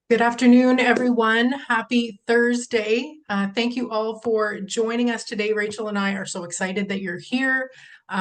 Good afternoon, everyone. Happy Thursday. Thank you all for joining us today. Rachel and I are so excited that you're here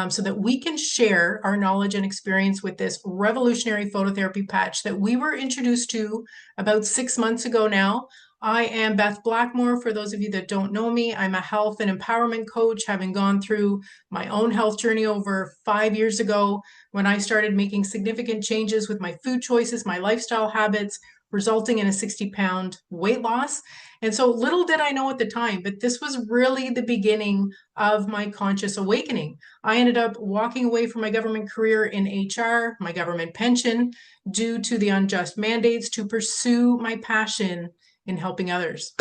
so that we can share our knowledge and experience with this revolutionary phototherapy patch that we were introduced to about 6 months ago now. I am Beth Blackmore. For those of you that don't know me, I'm a health and empowerment coach, having gone through my own health journey over 5 years ago when I started making significant changes with my food choices, my lifestyle habits, resulting in a 60-pound weight loss. And so little did I know at the time, but this was really the beginning of my conscious awakening. I ended up walking away from my government career in HR, my government pension, due to the unjust mandates to pursue my passion in helping others.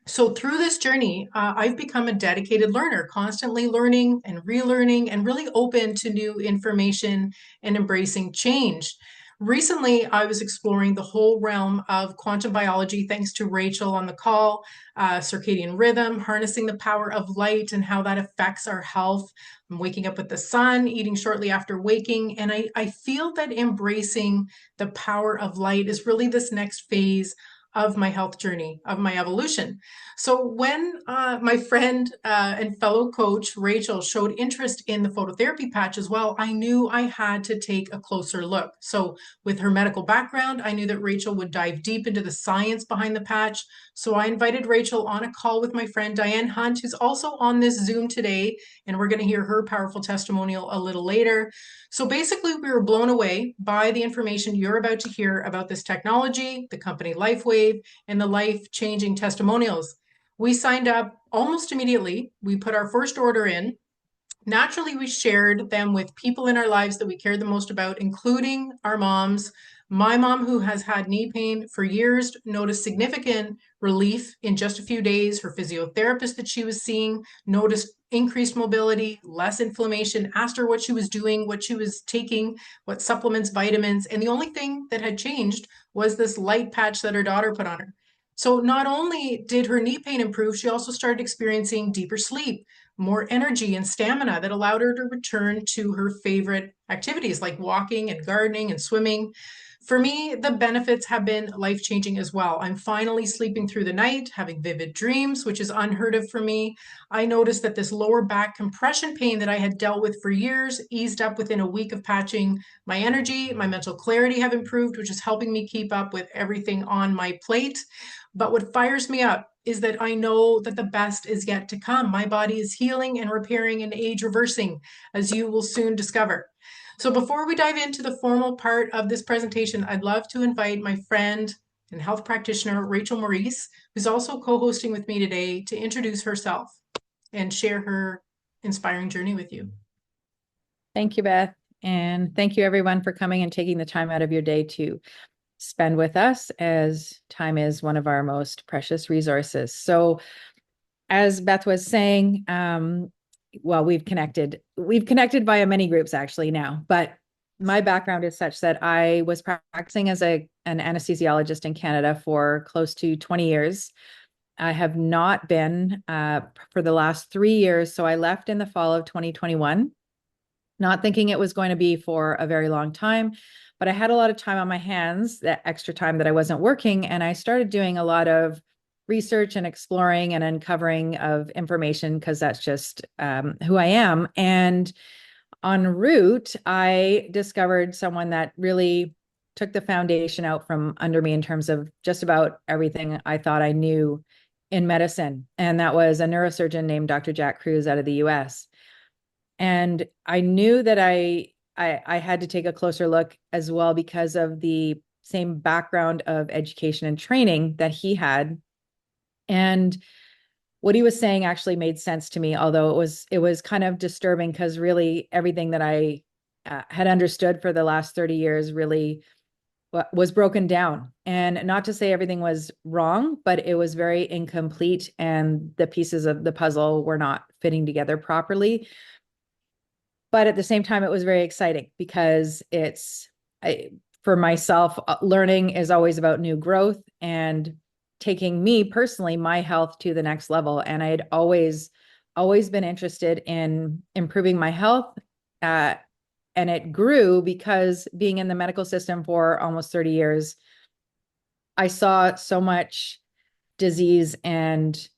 So through this journey, I've become a dedicated learner, constantly learning and relearning and really open to new information and embracing change. Recently, I was exploring the whole realm of quantum biology, thanks to Rachel on the call, circadian rhythm, harnessing the power of light and how that affects our health. I'm waking up with the sun, eating shortly after waking, and I feel that embracing the power of light is really this next phase of my health journey, of my evolution. So when my friend and fellow coach Rachel showed interest in the phototherapy patch as well, I knew I had to take a closer look. So with her medical background, I knew that Rachel would dive deep into the science behind the patch. So I invited Rachel on a call with my friend Diane Hunt, who's also on this Zoom today, and we're going to hear her powerful testimonial a little later. So basically, we were blown away by the information you're about to hear about this technology, the company Lifewave, and the life-changing testimonials. We signed up almost immediately. We put our first order in. Naturally, we shared them with people in our lives that we cared the most about, including our moms. My mom, who has had knee pain for years, noticed significant relief in just a few days. Her physiotherapist that she was seeing noticed increased mobility, less inflammation, asked her what she was doing, what she was taking, what supplements, vitamins. And the only thing that had changed was this light patch that her daughter put on her. So not only did her knee pain improve, she also started experiencing deeper sleep, more energy and stamina that allowed her to return to her favorite activities like walking and gardening and swimming. For me, the benefits have been life changing as well. I'm finally sleeping through the night, having vivid dreams, which is unheard of for me. I noticed that this lower back compression pain that I had dealt with for years eased up within a week of patching. My energy, my mental clarity have improved, which is helping me keep up with everything on my plate. But what fires me up is that I know that the best is yet to come. My body is healing and repairing and age reversing, as you will soon discover. So before we dive into the formal part of this presentation, I'd love to invite my friend and health practitioner, Rachel Maurice, who's also co-hosting with me today, to introduce herself and share her inspiring journey with you. Thank you, Beth. And thank you everyone for coming and taking the time out of your day to spend with us, as time is one of our most precious resources. So as Beth was saying, well, we've connected via many groups actually now, but my background is such that I was practicing as an anesthesiologist in Canada for close to 20 years. I have not been for the last 3 years. So I left in the fall of 2021, not thinking it was going to be for a very long time, but I had a lot of time on my hands, that extra time that I wasn't working. And I started doing a lot of research and exploring and uncovering of information, because that's just who I am. And en route, I discovered someone that really took the foundation out from under me in terms of just about everything I thought I knew in medicine. And that was a neurosurgeon named Dr. Jack Cruz out of the US. And I knew that I had to take a closer look as well, because of the same background of education and training that he had. And what he was saying actually made sense to me, although it was kind of disturbing, because really everything that I had understood for the last 30 years really was broken down. And not to say everything was wrong, but it was very incomplete, and the pieces of the puzzle were not fitting together properly. But at the same time, it was very exciting, because for myself, learning is always about new growth and taking me personally, my health to the next level. And I had always been interested in improving my health. And it grew because being in the medical system for almost 30 years, I saw so much disease and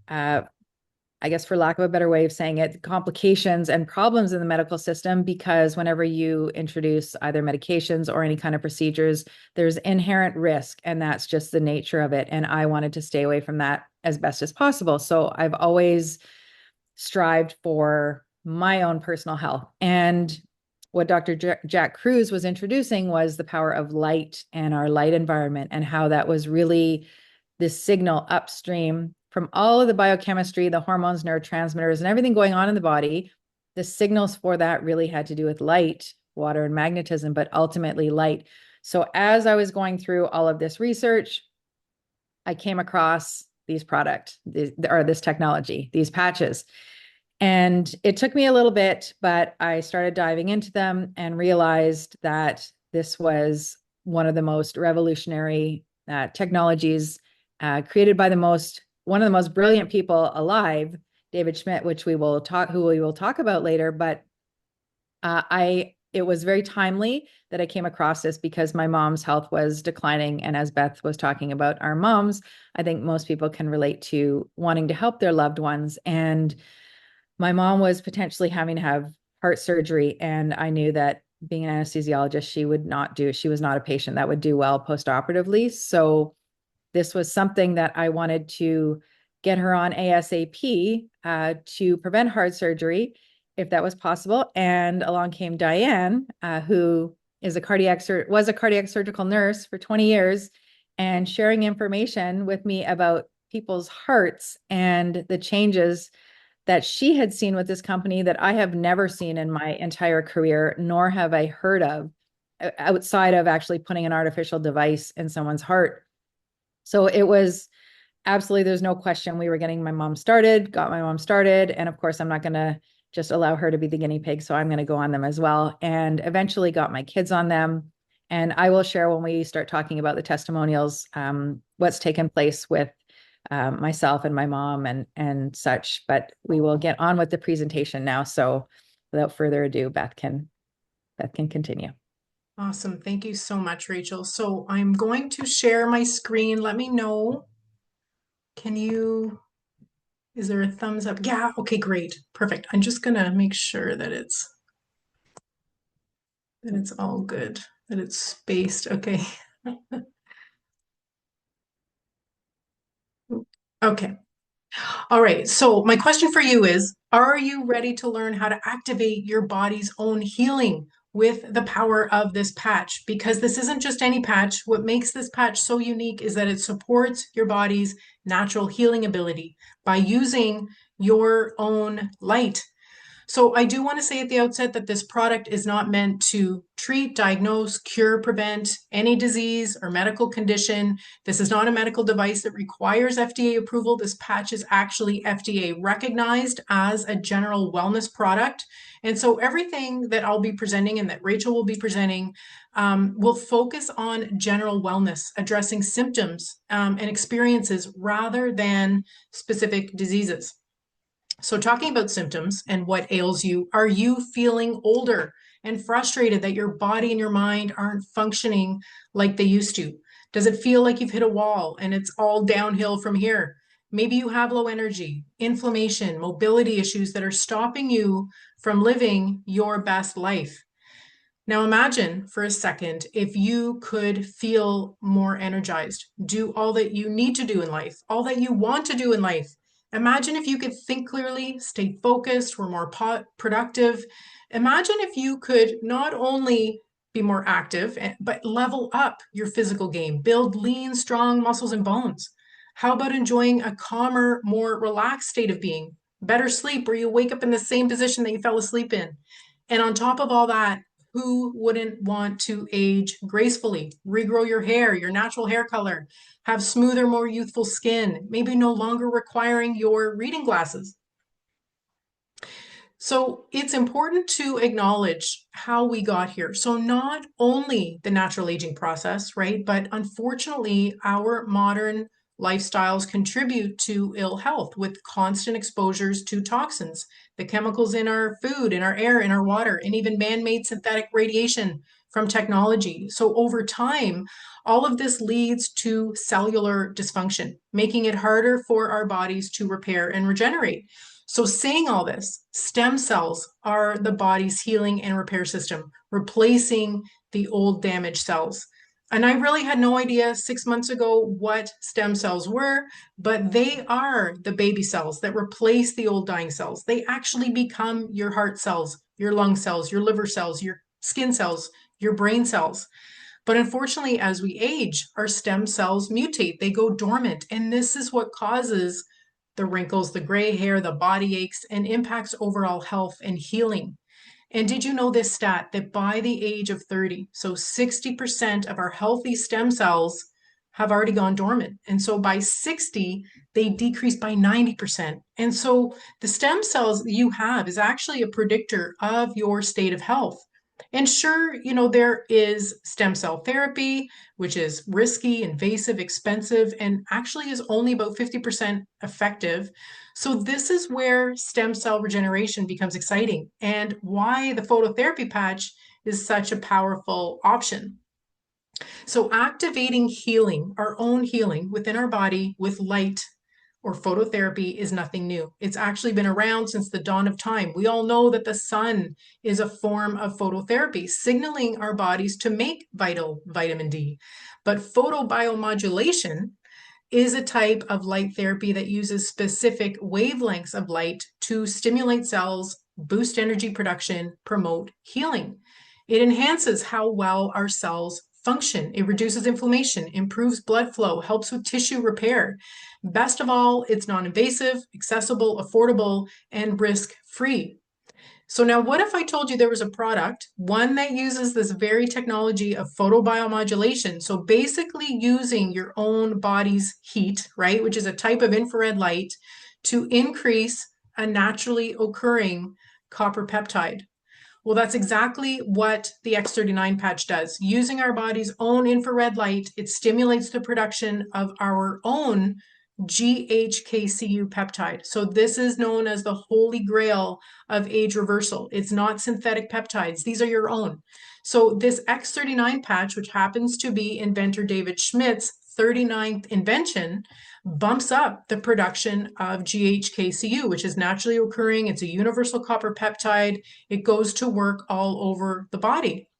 I guess for lack of a better way of saying it, complications and problems in the medical system, because whenever you introduce either medications or any kind of procedures, there's inherent risk, and that's just the nature of it. And I wanted to stay away from that as best as possible. So I've always strived for my own personal health. And what Dr. Jack Cruz was introducing was the power of light and our light environment, and how that was really this signal upstream from all of the biochemistry, the hormones, neurotransmitters, and everything going on in the body. The signals for that really had to do with light, water, and magnetism, but ultimately light. So as I was going through all of this research, I came across these products, or this technology, these patches. And it took me a little bit, but I started diving into them and realized that this was one of the most revolutionary technologies created by one of the most brilliant people alive, David Schmidt, who we will talk about later. But it was very timely that I came across this, because my mom's health was declining. And as Beth was talking about our moms, I think most people can relate to wanting to help their loved ones. And my mom was potentially having to have heart surgery, and I knew that being an anesthesiologist, she was not a patient that would do well postoperatively. So this was something that I wanted to get her on ASAP to prevent heart surgery, if that was possible. And along came Diane, who was a cardiac surgical nurse for 20 years, and sharing information with me about people's hearts and the changes that she had seen with this company that I have never seen in my entire career, nor have I heard of, outside of actually putting an artificial device in someone's heart. So it was absolutely, there's no question, we were got my mom started. And of course, I'm not going to just allow her to be the guinea pig. So I'm going to go on them as well. And eventually got my kids on them. And I will share, when we start talking about the testimonials, what's taken place with myself and my mom and such. But we will get on with the presentation now. So without further ado, Beth can continue. Awesome. Thank you so much, Rachel. So I'm going to share my screen. Let me know. Is there a thumbs up? Yeah. Okay, great. Perfect. I'm just gonna make sure that it's all good, that it's spaced. Okay. Okay. All right. So my question for you is, are you ready to learn how to activate your body's own healing with the power of this patch? Because this isn't just any patch. What makes this patch so unique is that it supports your body's natural healing ability by using your own light. So I do want to say at the outset that this product is not meant to treat, diagnose, cure, prevent any disease or medical condition. This is not a medical device that requires FDA approval. This patch is actually FDA recognized as a general wellness product. And so everything that I'll be presenting and that Rachel will be presenting will focus on general wellness, addressing symptoms and experiences rather than specific diseases. So, talking about symptoms and what ails you, are you feeling older and frustrated that your body and your mind aren't functioning like they used to? Does it feel like you've hit a wall and it's all downhill from here? Maybe you have low energy, inflammation, mobility issues that are stopping you from living your best life. Now imagine for a second if you could feel more energized, do all that you need to do in life, all that you want to do in life. Imagine if you could think clearly, stay focused, were more productive. Imagine if you could not only be more active, but level up your physical game, build lean, strong muscles and bones. How about enjoying a calmer, more relaxed state of being? Better sleep where you wake up in the same position that you fell asleep in. And on top of all that, who wouldn't want to age gracefully, regrow your hair, your natural hair color, have smoother, more youthful skin, maybe no longer requiring your reading glasses? So it's important to acknowledge how we got here. So not only the natural aging process, right? But unfortunately, our modern lifestyles contribute to ill health with constant exposures to toxins, the chemicals in our food, in our air, in our water, and even man-made synthetic radiation from technology. So over time, all of this leads to cellular dysfunction, making it harder for our bodies to repair and regenerate. So, saying all this, stem cells are the body's healing and repair system, replacing the old damaged cells. And I really had no idea 6 months ago what stem cells were, but they are the baby cells that replace the old dying cells. They actually become your heart cells, your lung cells, your liver cells, your skin cells, your brain cells. But unfortunately, as we age, our stem cells mutate, they go dormant. And this is what causes the wrinkles, the gray hair, the body aches, and impacts overall health and healing. And did you know this stat that by the age of 30, so 60% of our healthy stem cells have already gone dormant. And so by 60, they decrease by 90%. And so the stem cells you have is actually a predictor of your state of health. And sure, there is stem cell therapy, which is risky, invasive, expensive, and actually is only about 50% effective. So this is where stem cell regeneration becomes exciting and why the phototherapy patch is such a powerful option. So activating healing, our own healing within our body with light or phototherapy is nothing new. It's actually been around since the dawn of time. We all know that the sun is a form of phototherapy, signaling our bodies to make vital vitamin D. But photobiomodulation is a type of light therapy that uses specific wavelengths of light to stimulate cells, boost energy production, promote healing. It enhances how well our cells function. It reduces inflammation, improves blood flow, helps with tissue repair. Best of all, it's non-invasive, accessible, affordable, and risk-free. So now what if I told you there was a product, one that uses this very technology of photobiomodulation? So basically using your own body's heat, right, which is a type of infrared light to increase a naturally occurring copper peptide. Well, that's exactly what the X39 patch does. Using our body's own infrared light, it stimulates the production of our own GHKCU peptide. So this is known as the holy grail of age reversal. It's not synthetic peptides. These are your own. So this X39 patch, which happens to be inventor David Schmidt's 39th invention, bumps up the production of GHKCU, which is naturally occurring. It's a universal copper peptide. It goes to work all over the body.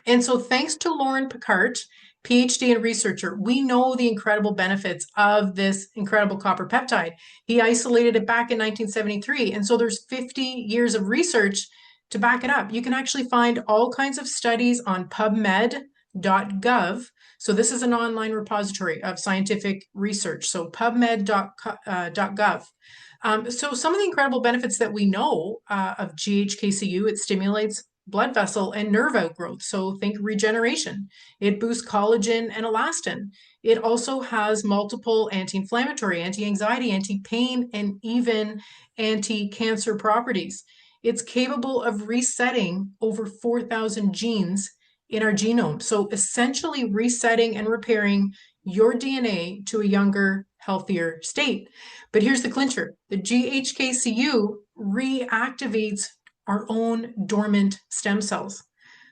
And so thanks to Lauren Picard, PhD and researcher, we know the incredible benefits of this incredible copper peptide. He isolated it back in 1973. And so there's 50 years of research to back it up. You can actually find all kinds of studies on PubMed.gov. So this is an online repository of scientific research. So PubMed.gov. So some of the incredible benefits that we know of GHKCU, it stimulates blood vessel and nerve outgrowth. So think regeneration. It boosts collagen and elastin. It also has multiple anti-inflammatory, anti-anxiety, anti-pain, and even anti-cancer properties. It's capable of resetting over 4,000 genes in our genome. So essentially resetting and repairing your DNA to a younger, healthier state. But here's the clincher. The GHKCU reactivates our own dormant stem cells.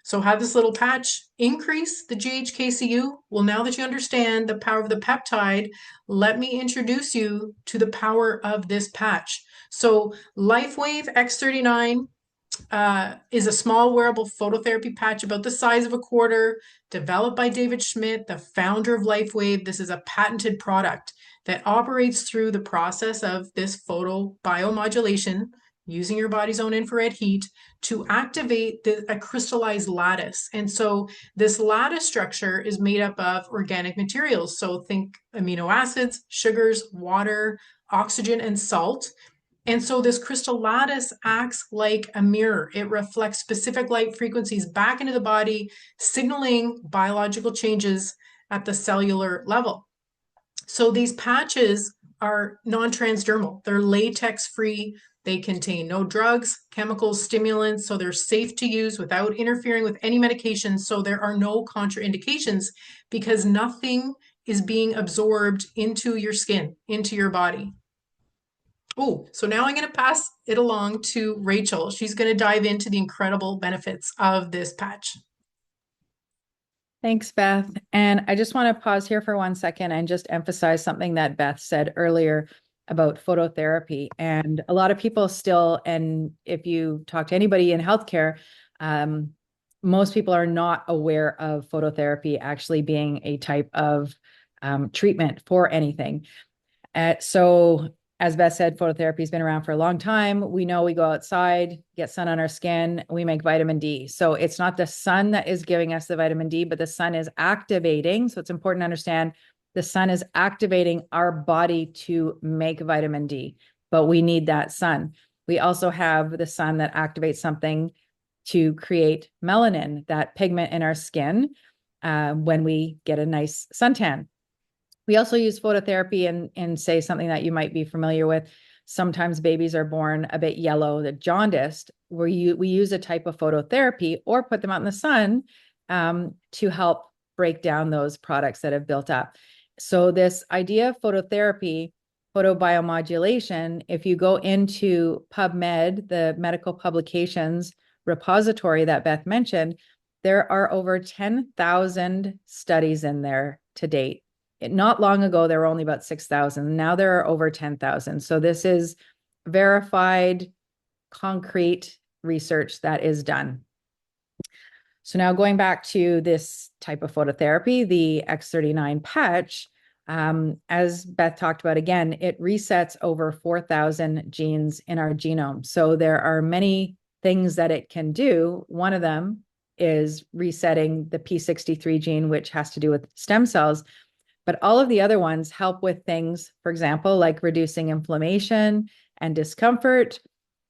So have this little patch increase the GHKCU. Well, now that you understand the power of the peptide, let me introduce you to the power of this patch. So Lifewave X39 is a small wearable phototherapy patch about the size of a quarter, developed by David Schmidt, the founder of Lifewave. This is a patented product that operates through the process of this photobiomodulation, using your body's own infrared heat to activate a crystallized lattice. And so this lattice structure is made up of organic materials. So think amino acids, sugars, water, oxygen, and salt. And so this crystal lattice acts like a mirror. It reflects specific light frequencies back into the body, signaling biological changes at the cellular level. So these patches are non-transdermal. They're latex-free. They contain no drugs, chemicals, stimulants, so they're safe to use without interfering with any medications. So there are no contraindications because nothing is being absorbed into your skin, into your body. Oh, so now I'm going to pass it along to Rachel. She's going to dive into the incredible benefits of this patch. Thanks, Beth. And I just want to pause here for 1 second and just emphasize something that Beth said earlier about phototherapy. And a lot of people still, and if you talk to anybody in healthcare, um, most people are not aware of phototherapy actually being a type of treatment for anything. So as Beth said, phototherapy has been around for a long time. We know we go outside, get sun on our skin, we make vitamin D. So it's not the sun that is giving us the vitamin D, but the sun is activating. So it's important to understand the sun is activating our body to make vitamin D, but we need that sun. We also have the sun that activates something to create melanin, that pigment in our skin, when we get a nice suntan. We also use phototherapy in say something that you might be familiar with. Sometimes babies are born a bit yellow, the jaundiced, where we use a type of phototherapy or put them out in the sun to help break down those products that have built up. So this idea of phototherapy, photobiomodulation, if you go into PubMed, the medical publications repository that Beth mentioned, there are over 10,000 studies in there to date. Not long ago, there were only about 6,000. Now there are over 10,000. So this is verified, concrete research that is done. So now going back to this type of phototherapy, the X39 patch, as Beth talked about again, it resets over 4,000 genes in our genome. So there are many things that it can do. One of them is resetting the P63 gene, which has to do with stem cells. But all of the other ones help with things, for example, like reducing inflammation and discomfort,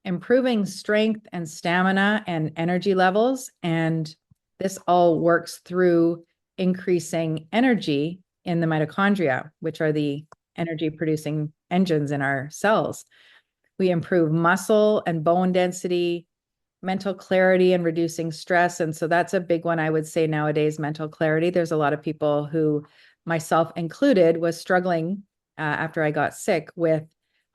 improving strength and stamina and energy levels. And this all works through increasing energy in the mitochondria, which are the energy producing engines in our cells. We improve muscle and bone density, mental clarity, and reducing stress. And so that's a big one, I would say nowadays, mental clarity. There's a lot of people who, myself included, was struggling after I got sick with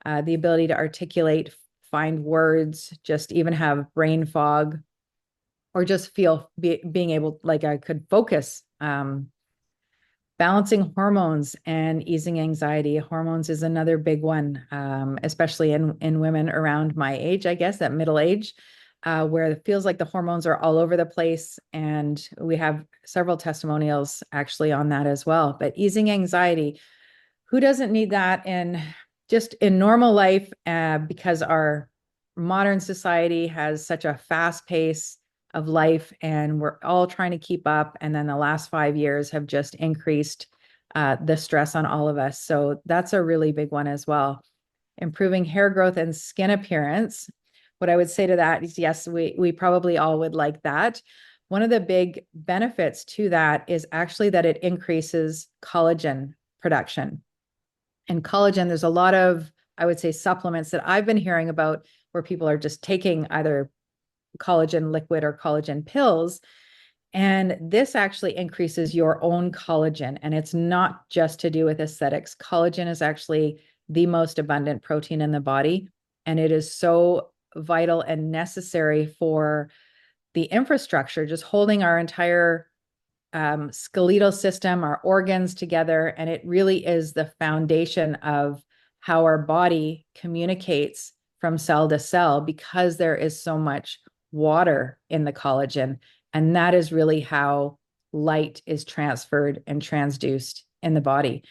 the ability to articulate, find words, just even have brain fog, or just feel being able, like I could focus. Balancing hormones and easing anxiety. Hormones is another big one, especially in women around my age, I guess, that middle age, where it feels like the hormones are all over the place. And we have several testimonials actually on that as well. But easing anxiety, who doesn't need that in normal life, because our modern society has such a fast pace of life and we're all trying to keep up. And then the last 5 years have just increased the stress on all of us. So that's a really big one as well. Improving hair growth and skin appearance. What I would say to that is, yes, we probably all would like that. One of the big benefits to that is actually that it increases collagen production. And collagen, there's a lot of, I would say, supplements that I've been hearing about where people are just taking either collagen liquid or collagen pills. And this actually increases your own collagen. And it's not just to do with aesthetics. Collagen is actually the most abundant protein in the body. And it is so vital and necessary for the infrastructure, just holding our entire skeletal system, our organs together. And it really is the foundation of how our body communicates from cell to cell, because there is so much water in the collagen. And that is really how light is transferred and transduced in the body.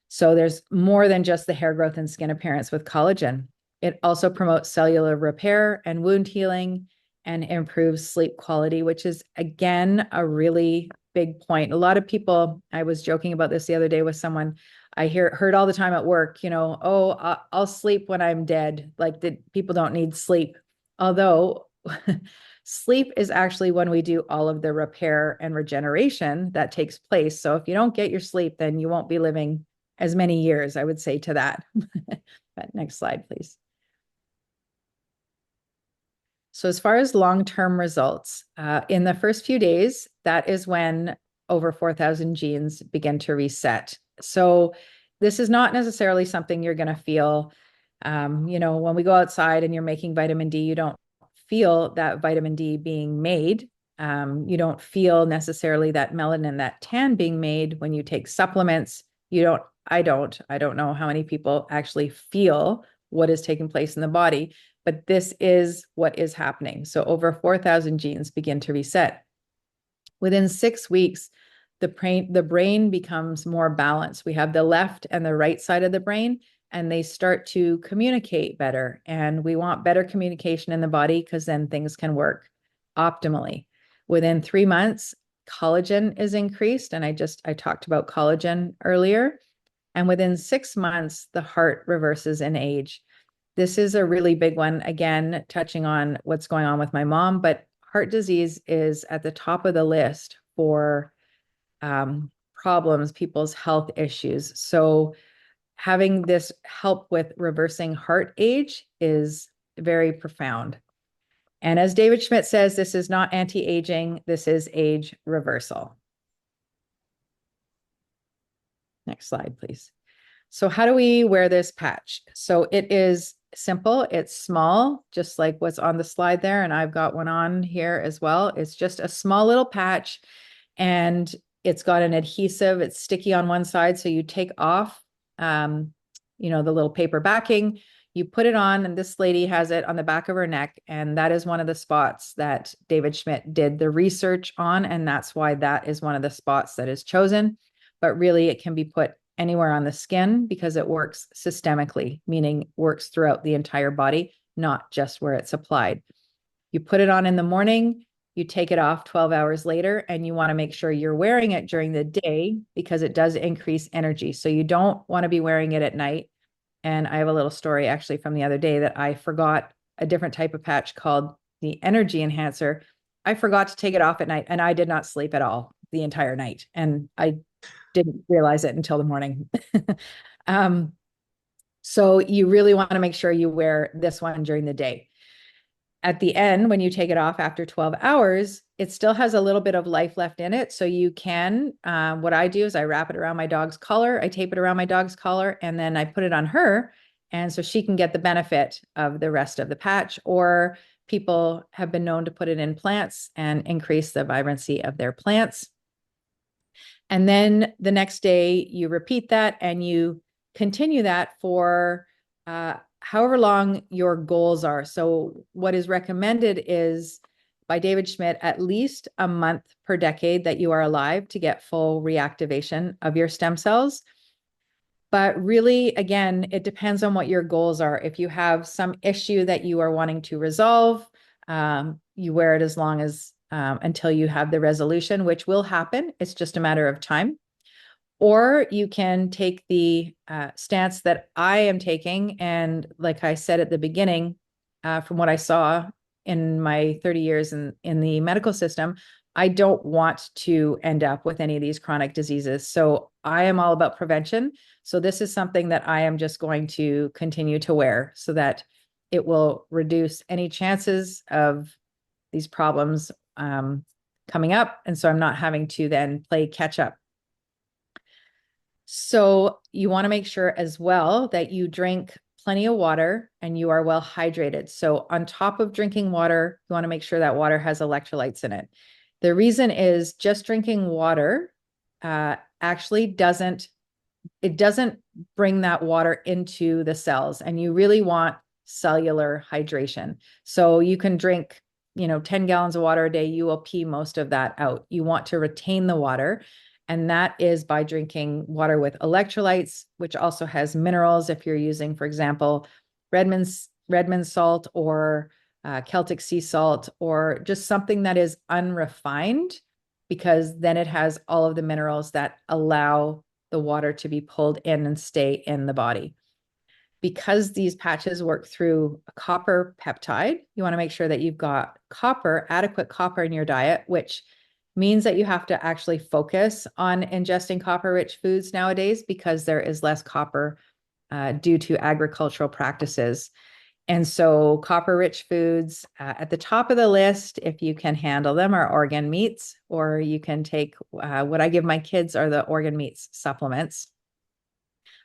So there's more than just the hair growth and skin appearance with collagen. It also promotes cellular repair and wound healing and improves sleep quality, which is, again, a really big point. A lot of people, I was joking about this the other day with someone, I heard all the time at work, oh, I'll sleep when I'm dead. Like, people don't need sleep. Although sleep is actually when we do all of the repair and regeneration that takes place. So if you don't get your sleep, then you won't be living as many years, I would say to that. But next slide, please. So as far as long-term results, in the first few days, that is when over 4,000 genes begin to reset. So this is not necessarily something you're going to feel, when we go outside and you're making vitamin D, you don't feel that vitamin D being made. You don't feel necessarily that melanin, that tan being made when you take supplements. I don't know how many people actually feel what is taking place in the body, but this is what is happening. So over 4,000 genes begin to reset. Within 6 weeks, the brain becomes more balanced. We have the left and the right side of the brain, and they start to communicate better. And we want better communication in the body because then things can work optimally. Within 3 months, collagen is increased. And I talked about collagen earlier. And within 6 months, the heart reverses in age. This is a really big one, again, touching on what's going on with my mom, but heart disease is at the top of the list for problems, people's health issues. So having this help with reversing heart age is very profound. And as David Schmidt says, this is not anti-aging, this is age reversal. Next slide, please. So how do we wear this patch? So it is simple, it's small, just like what's on the slide there. And I've got one on here as well. It's just a small little patch and it's got an adhesive. It's sticky on one side. So you take off, the little paper backing, you put it on, and this lady has it on the back of her neck. And that is one of the spots that David Schmidt did the research on. And that's why that is one of the spots that is chosen. But really it can be put anywhere on the skin because it works systemically, meaning works throughout the entire body, not just where it's applied. You put it on in the morning, you take it off 12 hours later, and you want to make sure you're wearing it during the day because it does increase energy. So you don't want to be wearing it at night. And I have a little story actually from the other day that I forgot a different type of patch called the energy enhancer. I forgot to take it off at night and I did not sleep at all the entire night. And I didn't realize it until the morning. So you really want to make sure you wear this one during the day. At the end, when you take it off after 12 hours, it still has a little bit of life left in it. So you can, what I do is I wrap it around my dog's collar, I tape it around my dog's collar, and then I put it on her. And so she can get the benefit of the rest of the patch, or people have been known to put it in plants and increase the vibrancy of their plants. And then the next day you repeat that and you continue that for however long your goals are. So what is recommended is by David Schmidt, at least a month per decade that you are alive to get full reactivation of your stem cells. But really, again, it depends on what your goals are. If you have some issue that you are wanting to resolve, you wear it as long as until you have the resolution, which will happen. It's just a matter of time. Or you can take the stance that I am taking. And like I said at the beginning, from what I saw in my 30 years in the medical system, I don't want to end up with any of these chronic diseases. So I am all about prevention. So this is something that I am just going to continue to wear so that it will reduce any chances of these problems coming up. And so I'm not having to then play catch up. So you want to make sure as well that you drink plenty of water and you are well hydrated. So on top of drinking water, you want to make sure that water has electrolytes in it. The reason is just drinking water actually doesn't bring that water into the cells, and you really want cellular hydration. So you can drink 10 gallons of water a day, you will pee most of that out. You want to retain the water. And that is by drinking water with electrolytes, which also has minerals. If you're using, for example, Redmond's salt or Celtic sea salt, or just something that is unrefined, because then it has all of the minerals that allow the water to be pulled in and stay in the body. Because these patches work through a copper peptide, you want to make sure that you've got adequate copper in your diet, which means that you have to actually focus on ingesting copper-rich foods nowadays because there is less copper due to agricultural practices. And so copper-rich foods at the top of the list, if you can handle them, are organ meats, or you can take what I give my kids are the organ meats supplements.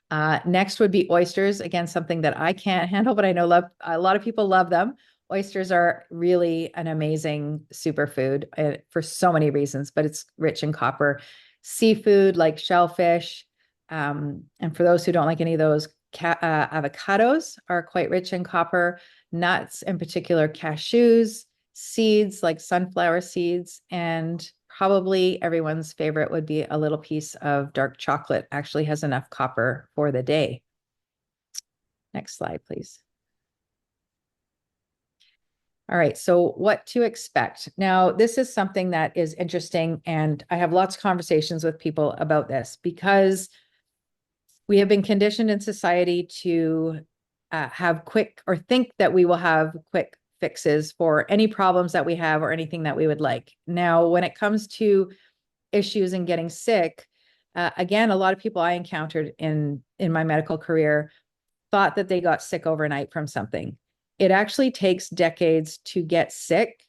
Next would be oysters. Again, something that I can't handle, but I know a lot of people love them. Oysters are really an amazing superfood for so many reasons, but it's rich in copper. Seafood like shellfish, and for those who don't like any of those, avocados are quite rich in copper. Nuts, in particular, cashews, seeds like sunflower seeds, and probably everyone's favorite would be a little piece of dark chocolate. Actually has enough copper for the day. Next slide, please. All right, so what to expect. Now, this is something that is interesting, and I have lots of conversations with people about this because we have been conditioned in society to have quick, or think that we will have quick fixes for any problems that we have or anything that we would like. Now, when it comes to issues and getting sick, again, a lot of people I encountered in my medical career thought that they got sick overnight from something. It actually takes decades to get sick,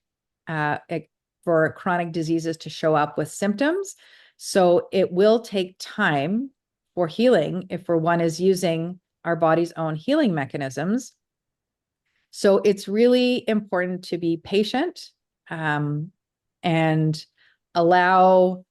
for chronic diseases to show up with symptoms. So it will take time for healing if one is using our body's own healing mechanisms. So it's really important to be patient, and allow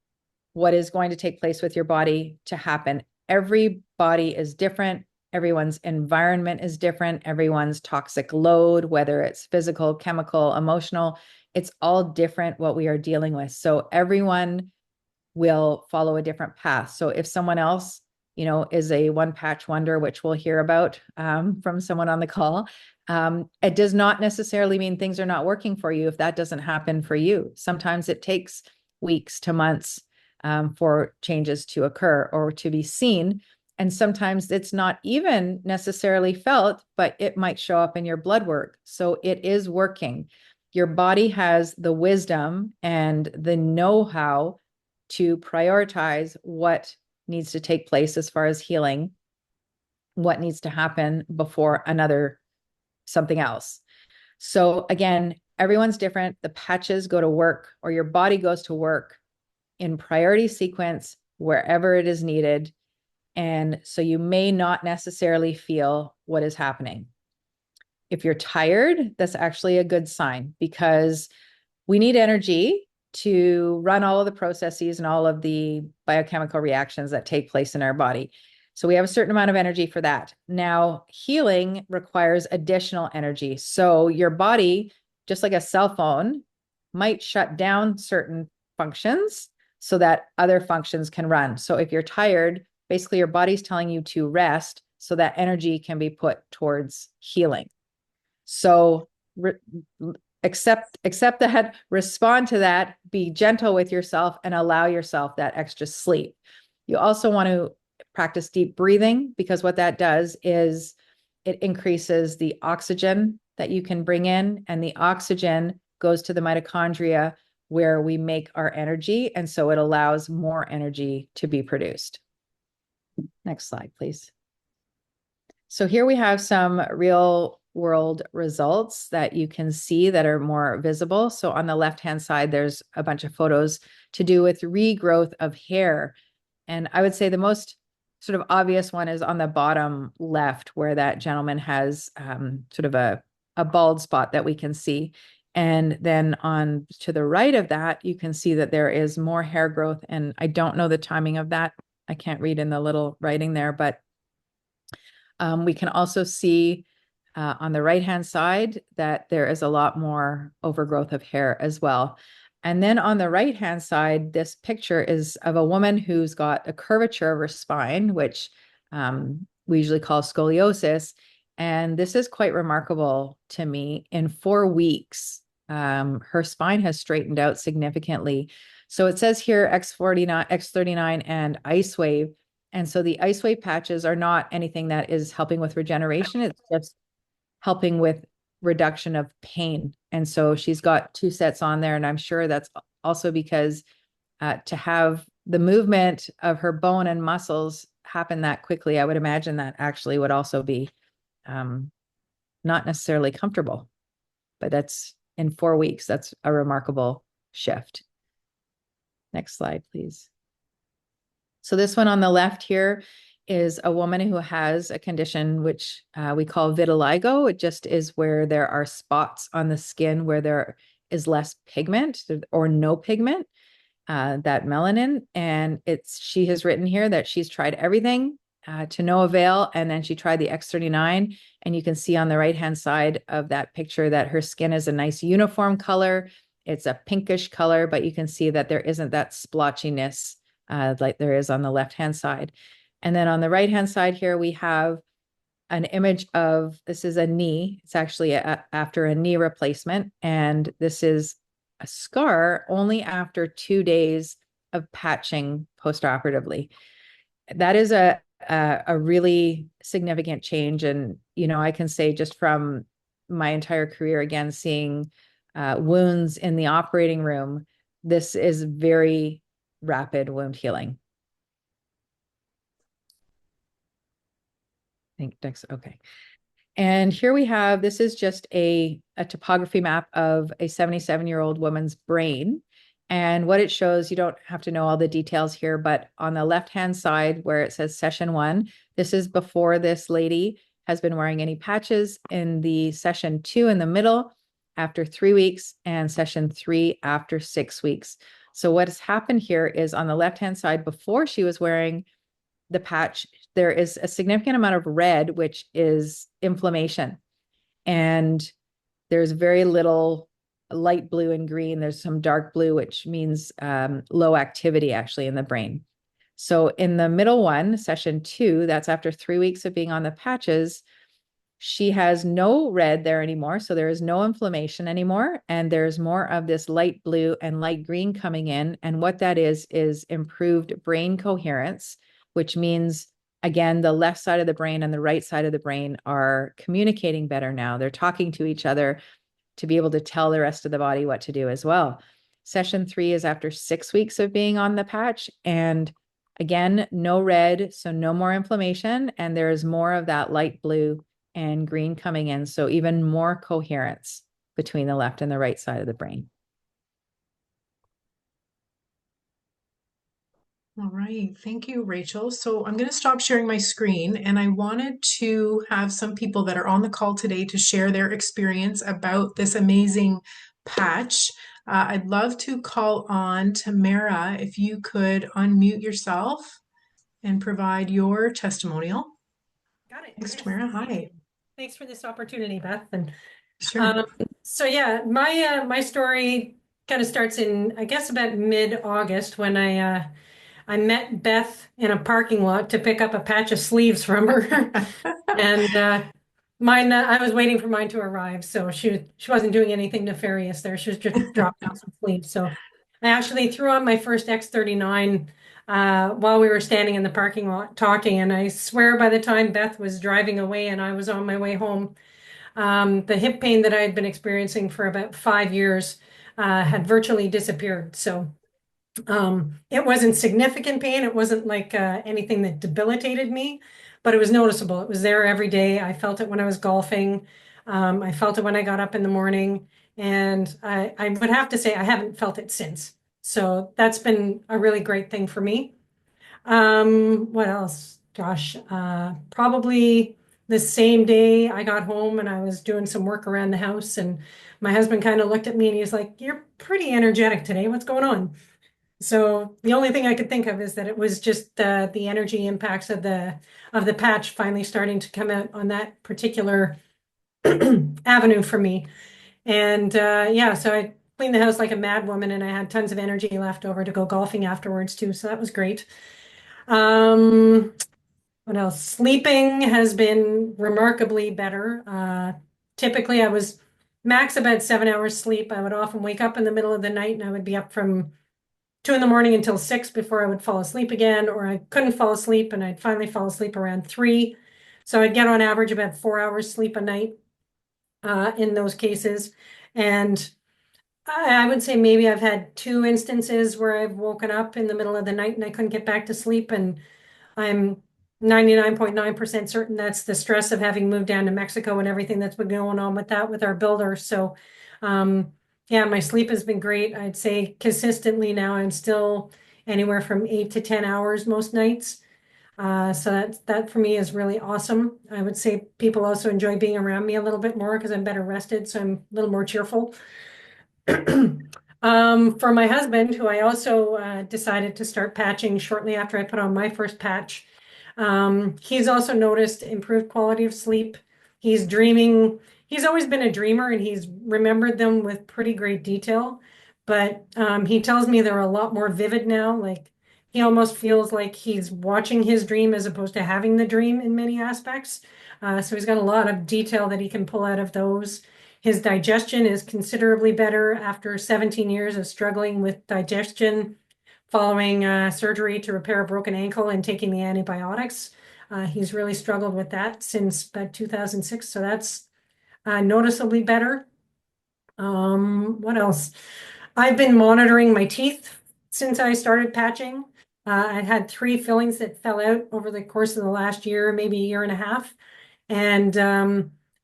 what is going to take place with your body to happen. Every body is different. Everyone's environment is different. Everyone's toxic load, whether it's physical, chemical, emotional, it's all different what we are dealing with. So everyone will follow a different path. So if someone else, is a one patch wonder, which we'll hear about from someone on the call, it does not necessarily mean things are not working for you if that doesn't happen for you. Sometimes it takes weeks to months for changes to occur or to be seen. And sometimes it's not even necessarily felt, but it might show up in your blood work. So it is working. Your body has the wisdom and the know-how to prioritize what needs to take place as far as healing, what needs to happen before something else. So again, everyone's different. The patches go to work, or your body goes to work in priority sequence wherever it is needed. And so you may not necessarily feel what is happening. If you're tired, that's actually a good sign, because we need energy to run all of the processes and all of the biochemical reactions that take place in our body. So we have a certain amount of energy for that. Now, healing requires additional energy. So your body, just like a cell phone, might shut down certain functions so that other functions can run. So if you're tired, basically your body's telling you to rest so that energy can be put towards healing. So accept that, respond to that, be gentle with yourself, and allow yourself that extra sleep. You also want to practice deep breathing, because what that does is it increases the oxygen that you can bring in, and the oxygen goes to the mitochondria where we make our energy. And so it allows more energy to be produced. Next slide, please. So here we have some real world results that you can see that are more visible. So on the left-hand side, there's a bunch of photos to do with regrowth of hair. And I would say the most sort of obvious one is on the bottom left, where that gentleman has sort of a bald spot that we can see. And then on to the right of that, you can see that there is more hair growth. And I don't know the timing of that. I can't read in the little writing there, but we can also see on the right-hand side that there is a lot more overgrowth of hair as well. And then on the right-hand side, this picture is of a woman who's got a curvature of her spine, which we usually call scoliosis. And this is quite remarkable to me. In 4 weeks, her spine has straightened out significantly. So it says here X39, X39 and Icewave. And so the Icewave patches are not anything that is helping with regeneration. It's just helping with reduction of pain. And so she's got 2 sets on there. And I'm sure that's also because to have the movement of her bone and muscles happen that quickly, I would imagine that actually would also be not necessarily comfortable. But that's in 4 weeks. That's a remarkable shift. Next slide, please. So this one on the left here is a woman who has a condition which we call vitiligo. It just is where there are spots on the skin where there is less pigment or no pigment, that melanin. And she has written here that she's tried everything to no avail. And then she tried the X39. And you can see on the right-hand side of that picture that her skin is a nice uniform color. It's a pinkish color, but you can see that there isn't that splotchiness like there is on the left-hand side. And then on the right-hand side here, we have an image of, this is a knee. It's actually after a knee replacement. And this is a scar only after 2 days of patching postoperatively. That is a really significant change. And, I can say just from my entire career, again, seeing wounds in the operating room, this is very rapid wound healing. I think next, okay. And here we have, this is just a topography map of a 77-year-old woman's brain. And what it shows, you don't have to know all the details here, but on the left-hand side where it says session 1, this is before this lady has been wearing any patches. In the session 2 in the middle, after 3 weeks, and session 3 after 6 weeks. So what has happened here is on the left-hand side, before she was wearing the patch, there is a significant amount of red, which is inflammation. And there's very little light blue and green. There's some dark blue, which means low activity actually in the brain. So in the middle one, session 2, that's after 3 weeks of being on the patches, she has no red there anymore. So there is no inflammation anymore. And there's more of this light blue and light green coming in. And what that is improved brain coherence, which means, again, the left side of the brain and the right side of the brain are communicating better now. They're talking to each other to be able to tell the rest of the body what to do as well. Session 3 is after 6 weeks of being on the patch. And again, no red, so no more inflammation. And there's more of that light blue and green coming in. So even more coherence between the left and the right side of the brain. All right, thank you, Rachel. So I'm going to stop sharing my screen, and I wanted to have some people that are on the call today to share their experience about this amazing patch. I'd love to call on Tamara, if you could unmute yourself and provide your testimonial. Got it. Thanks, Yes. Tamara. Hi. Thanks for this opportunity, Beth. And Sure. so yeah, my story kind of starts in, I guess, about mid-August when I met Beth in a parking lot to pick up a patch of sleeves from her, and mine I was waiting for mine to arrive, so she wasn't doing anything nefarious there. She was just dropping off some sleeves. So I actually threw on my first X39 while we were standing in the parking lot talking, and I swear by the time Beth was driving away and I was on my way home, the hip pain that I had been experiencing for about 5 years had virtually disappeared. So it wasn't significant pain. It wasn't like anything that debilitated me, but it was noticeable. It was there every day. I felt it when I was golfing. I felt it when I got up in the morning. And I would have to say I haven't felt it since. So that's been a really great thing for me. What else? Gosh, probably the same day I got home and I was doing some work around the house, and my husband kind of looked at me and he's like, "You're pretty energetic today. What's going on?" So the only thing I could think of is that it was just the energy impacts of the patch finally starting to come out on that particular avenue for me. And yeah, so I cleaned the house like a mad woman, and I had tons of energy left over to go golfing afterwards too. So that was great. Um, what else? Sleeping has been remarkably better. Typically, I was max about 7 hours sleep. I would often wake up in the middle of the night and I would be up from 2 in the morning until 6 before I would fall asleep again, or I couldn't fall asleep and I'd finally fall asleep around 3. So I'd get on average about 4 hours sleep a night in those cases. And I would say maybe I've had 2 instances where I've woken up in the middle of the night and I couldn't get back to sleep, and I'm 99.9% certain that's the stress of having moved down to Mexico and everything that's been going on with that with our builder. So yeah, my sleep has been great. I'd say consistently now I'm still anywhere from 8 to 10 hours most nights. So that for me is really awesome. I would say people also enjoy being around me a little bit more because I'm better rested, so I'm a little more cheerful. For my husband, who I also decided to start patching shortly after I put on my first patch, he's also noticed improved quality of sleep. He's dreaming. He's always been a dreamer and he's remembered them with pretty great detail. But he tells me they're a lot more vivid now. Like he almost feels like he's watching his dream as opposed to having the dream in many aspects. So he's got a lot of detail that he can pull out of those. His digestion is considerably better after 17 years of struggling with digestion following surgery to repair a broken ankle and taking the antibiotics. He's really struggled with that since about 2006, so that's noticeably better. What else? I've been monitoring my teeth since I started patching. I had 3 fillings that fell out over the course of the last year, maybe a year and a half. And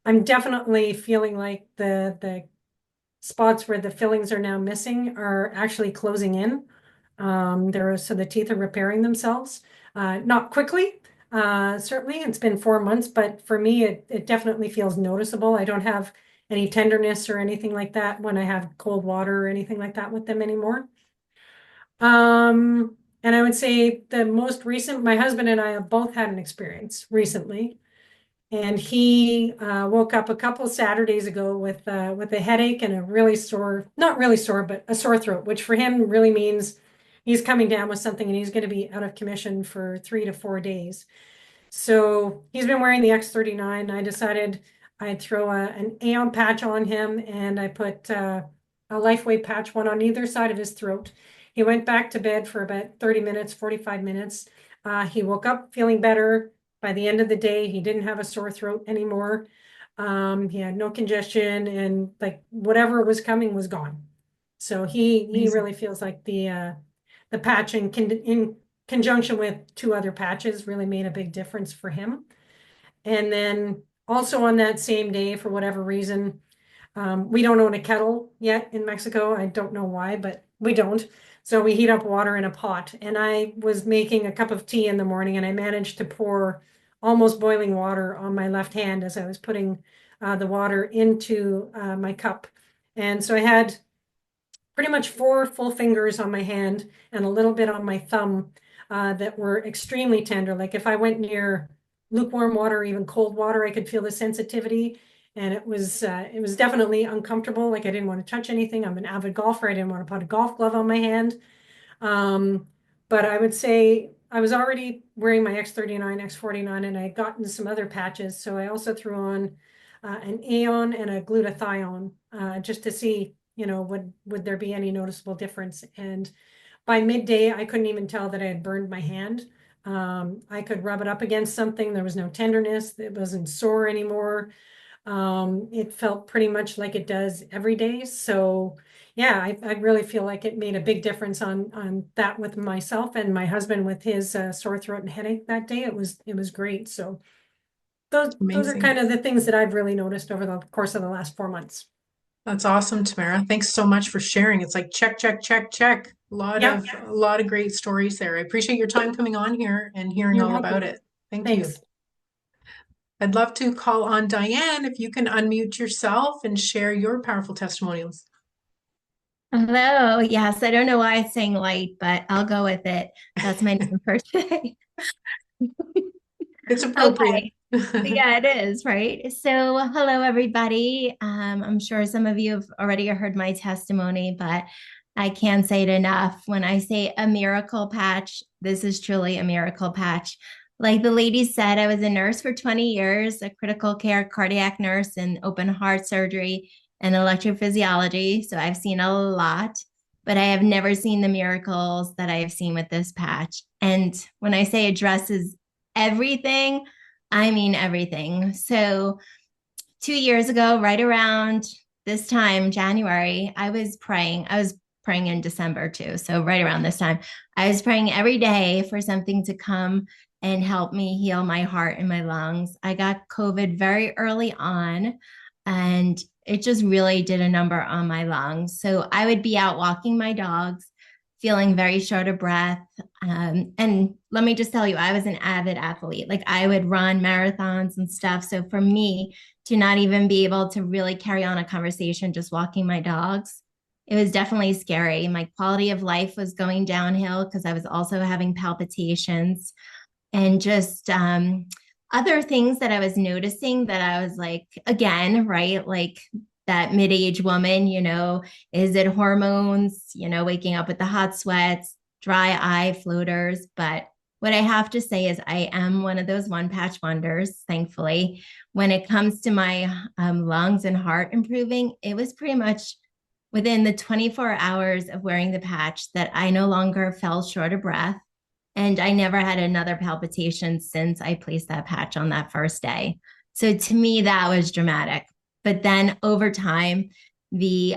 I'm definitely feeling like the spots where the fillings are now missing are actually closing in. So the teeth are repairing themselves. Not quickly, certainly. It's been 4 months, but for me, it definitely feels noticeable. I don't have any tenderness or anything like that when I have cold water or anything like that with them anymore. And I would say the most recent, my husband and I have both had an experience recently. And he woke up a couple Saturdays ago with a headache and a really sore, not really sore, but a sore throat, which for him really means he's coming down with something and he's going to be out of commission for 3 to 4 days. So he's been wearing the X39. I decided I'd throw an Aeon patch on him and I put a Lifewave patch, one on either side of his throat. He went back to bed for about 30 minutes, 45 minutes. He woke up feeling better. By the end of the day, he didn't have a sore throat anymore. He had no congestion and like whatever was coming was gone. So he Amazing. really feels like the patch in conjunction with 2 other patches really made a big difference for him. And then also on that same day, for whatever reason, we don't own a kettle yet in Mexico. I don't know why, but we don't. So we heat up water in a pot. And I was making a cup of tea in the morning and I managed to pour almost boiling water on my left hand as I was putting the water into my cup. And so I had pretty much 4 full fingers on my hand and a little bit on my thumb that were extremely tender. Like if I went near lukewarm water, or even cold water, I could feel the sensitivity. And it was definitely uncomfortable. Like I didn't want to touch anything. I'm an avid golfer. I didn't want to put a golf glove on my hand. Um, but I would say I was already wearing my X39, X49, and I had gotten some other patches. So I also threw on an Aeon and a glutathione just to see, would there be any noticeable difference? And by midday, I couldn't even tell that I had burned my hand. I could rub it up against something. There was no tenderness. It wasn't sore anymore. It felt pretty much like it does every day. So yeah, I really feel like it made a big difference on that with myself and my husband with his sore throat and headache that day. It was great. So those are Amazing. kind of the things that I've really noticed over the course of the last 4 months. That's awesome, Tamara. Thanks so much for sharing. It's like check, check, check, check. Yep, A lot of great stories there. I appreciate your time coming on here and hearing you're all about welcome. it. Thank you. Thanks. I'd love to call on Diane if you can unmute yourself and share your powerful testimonials. Hello. Yes, I don't know why it's saying light, but I'll go with it. That's my name for today. It's appropriate. Okay. Yeah, it is, right? So, hello, everybody. I'm sure some of you have already heard my testimony, but I can't say it enough. When I say a miracle patch, this is truly a miracle patch. Like the lady said, I was a nurse for 20 years, a critical care cardiac nurse in open heart surgery and electrophysiology. So I've seen a lot, but I have never seen the miracles that I have seen with this patch. And when I say addresses everything, I mean everything. So 2 years ago, right around this time, January, I was praying. I was praying in December too. So right around this time, I was praying every day for something to come and help me heal my heart and my lungs. I got COVID very early on, and it just really did a number on my lungs. So I would be out walking my dogs, feeling very short of breath. And let me just tell you, I was an avid athlete. Like I would run marathons and stuff. So for me to not even be able to really carry on a conversation, just walking my dogs, it was definitely scary. My quality of life was going downhill because I was also having palpitations and just other things that I was noticing that I was like, again, right? Like that mid-age woman, is it hormones, waking up with the hot sweats, dry eye, floaters. But what I have to say is I am one of those one patch wonders, thankfully. When it comes to my lungs and heart improving, it was pretty much within the 24 hours of wearing the patch that I no longer fell short of breath. And I never had another palpitation since I placed that patch on that first day. So to me, that was dramatic. But then over time, the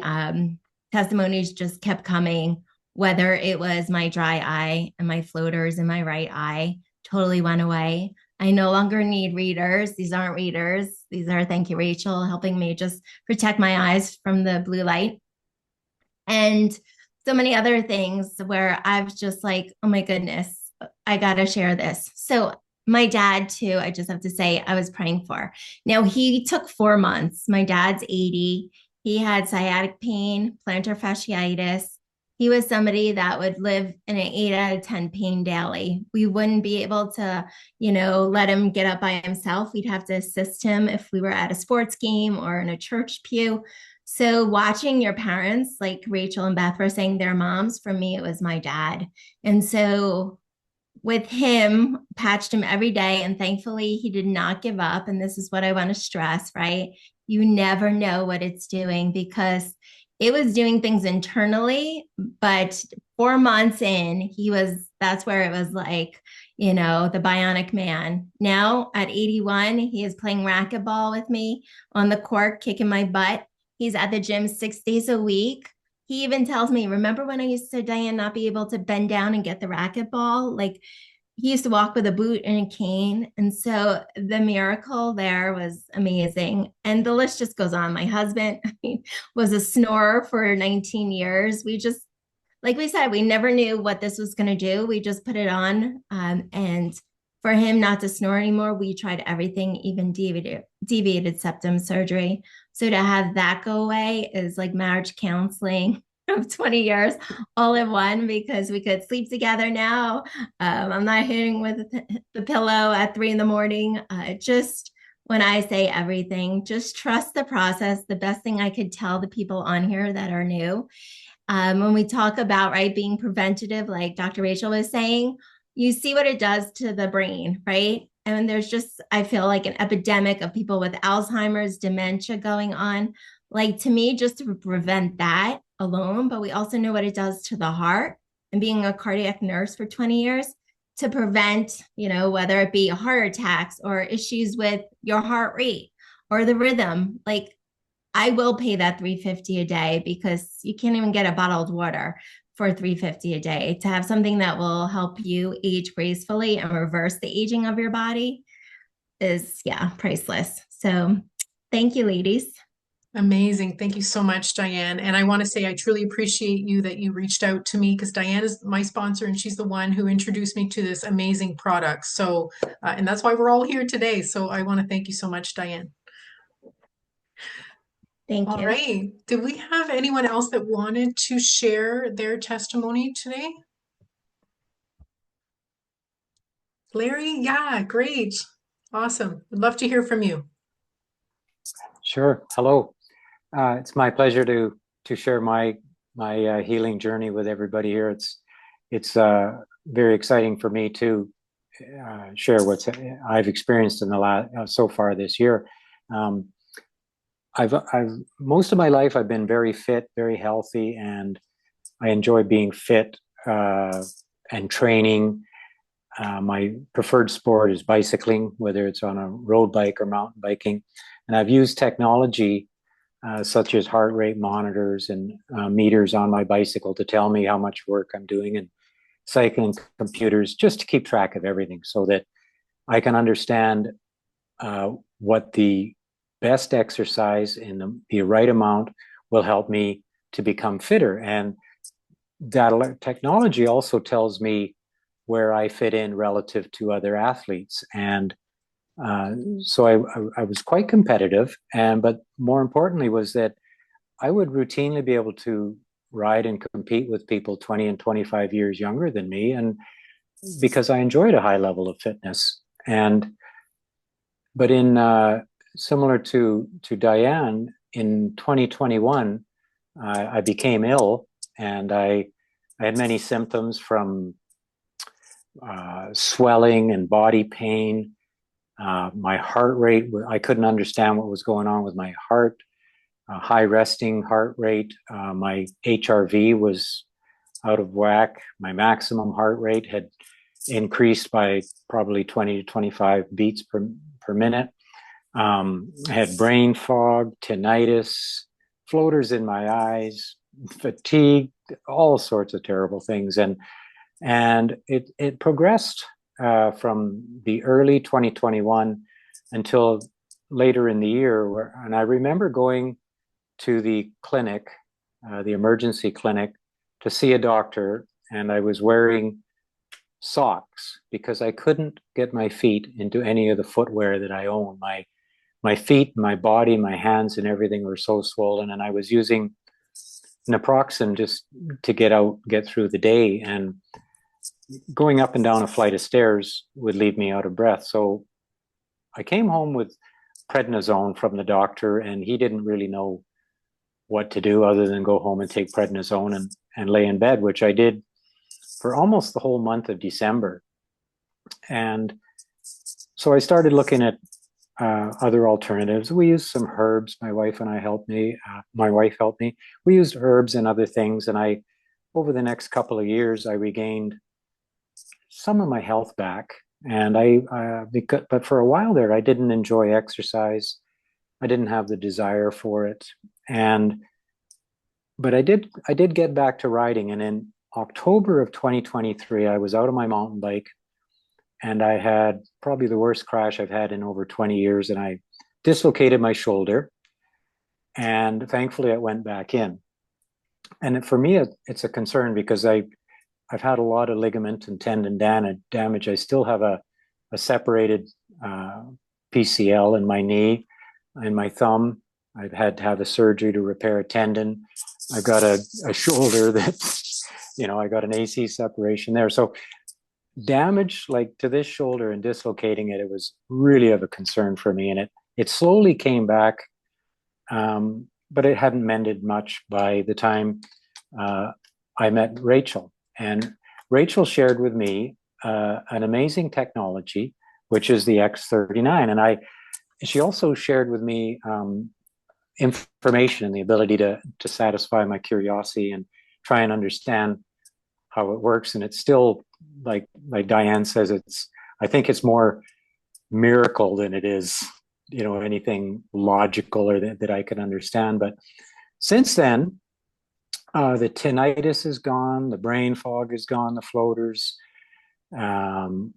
testimonies just kept coming, whether it was my dry eye and my floaters in my right eye totally went away. I no longer need readers. These aren't readers. These are, thank you, Rachel, helping me just protect my eyes from the blue light. And so many other things where I was just like, oh my goodness, I got to share this. So my dad too, I just have to say I was praying for. Now he took 4 months. My dad's 80. He had sciatic pain, plantar fasciitis. He was somebody that would live in an 8 out of 10 pain daily. We wouldn't be able to, let him get up by himself. We'd have to assist him if we were at a sports game or in a church pew. So watching your parents, like Rachel and Beth were saying, their moms, for me, it was my dad. And so with him, patched him every day. And thankfully, he did not give up. And this is what I want to stress, right? You never know what it's doing because it was doing things internally. But 4 months in, that's where it was like, the bionic man. Now at 81, he is playing racquetball with me on the court, kicking my butt. He's at the gym 6 days a week. He even tells me, remember when I used to, Diane, not be able to bend down and get the racquetball? Like he used to walk with a boot and a cane. And so the miracle there was amazing. And the list just goes on. My husband was a snorer for 19 years. We just, like we said, we never knew what this was going to do. We just put it on. And for him not to snore anymore, we tried everything, even deviated septum surgery. So to have that go away is like marriage counseling of 20 years all in one because we could sleep together now. I'm not hitting with the pillow at 3 a.m. Just when I say everything, just trust the process. The best thing I could tell the people on here that are new, when we talk about, right, being preventative, like Dr. Rachel was saying, you see what it does to the brain, right? And there's just, I feel like an epidemic of people with Alzheimer's, dementia going on. Like to me, just to prevent that alone, but we also know what it does to the heart and being a cardiac nurse for 20 years to prevent, whether it be heart attacks or issues with your heart rate or the rhythm. Like I will pay that $350 a day because you can't even get a bottled water for $350 a day. To have something that will help you age gracefully and reverse the aging of your body is, priceless. So thank you, ladies. Amazing. Thank you so much, Diane. And I want to say I truly appreciate you that you reached out to me because Diane is my sponsor and she's the one who introduced me to this amazing product. So, and that's why we're all here today. So I want to thank you so much, Diane. Thank you. All right. Did we have anyone else that wanted to share their testimony today? Larry? Yeah, great. Awesome. Would love to hear from you. Sure. Hello. It's my pleasure to share my healing journey with everybody here. It's very exciting for me to share what I've experienced in the last so far this year. I've most of my life I've been very fit, very healthy, and I enjoy being fit and training. My preferred sport is bicycling, whether it's on a road bike or mountain biking. And I've used technology such as heart rate monitors and meters on my bicycle to tell me how much work I'm doing, and cycling computers just to keep track of everything so that I can understand what the best exercise in the right amount will help me to become fitter. And that technology also tells me where I fit in relative to other athletes. And so I was quite competitive. But more importantly was that I would routinely be able to ride and compete with people 20 and 25 years younger than me. And because I enjoyed a high level of fitness. But in similar to Diane, in 2021, I became ill, and I had many symptoms from swelling and body pain. My heart rate, I couldn't understand what was going on with my heart. High resting heart rate. My HRV was out of whack. My maximum heart rate had increased by probably 20 to 25 beats per minute. I had brain fog, tinnitus, floaters in my eyes, fatigue, all sorts of terrible things. And it progressed from the early 2021 until later in the year. And I remember going to the clinic, the emergency clinic, to see a doctor, and I was wearing socks because I couldn't get my feet into any of the footwear that I own. My feet, my body, my hands, and everything were so swollen, and I was using naproxen just to get through the day. And going up and down a flight of stairs would leave me out of breath. So I came home with prednisone from the doctor, and he didn't really know what to do other than go home and take prednisone and lay in bed, which I did for almost the whole month of December. And so I started looking at other alternatives. We used some herbs. My wife helped me. We used herbs and other things. And over the next couple of years, I regained some of my health back. And but for a while there, I didn't enjoy exercise. I didn't have the desire for it. But I did get back to riding. And in October of 2023, I was out on my mountain bike, and I had probably the worst crash I've had in over 20 years. And I dislocated my shoulder, and thankfully it went back in. And for me, it's a concern because I've had a lot of ligament and tendon damage. I still have a separated PCL in my knee and my thumb. I've had to have a surgery to repair a tendon. I've got a shoulder that, I got an AC separation there. So damage like to this shoulder and dislocating it was really of a concern for me. And it slowly came back, but it hadn't mended much by the time I met Rachel. And Rachel shared with me an amazing technology, which is the X39. And she also shared with me information and the ability to satisfy my curiosity and try and understand how it works. And it's still, like Diane says, I think it's more miracle than it is, anything logical or that I can understand. But since then, the tinnitus is gone, the brain fog is gone, the floaters, the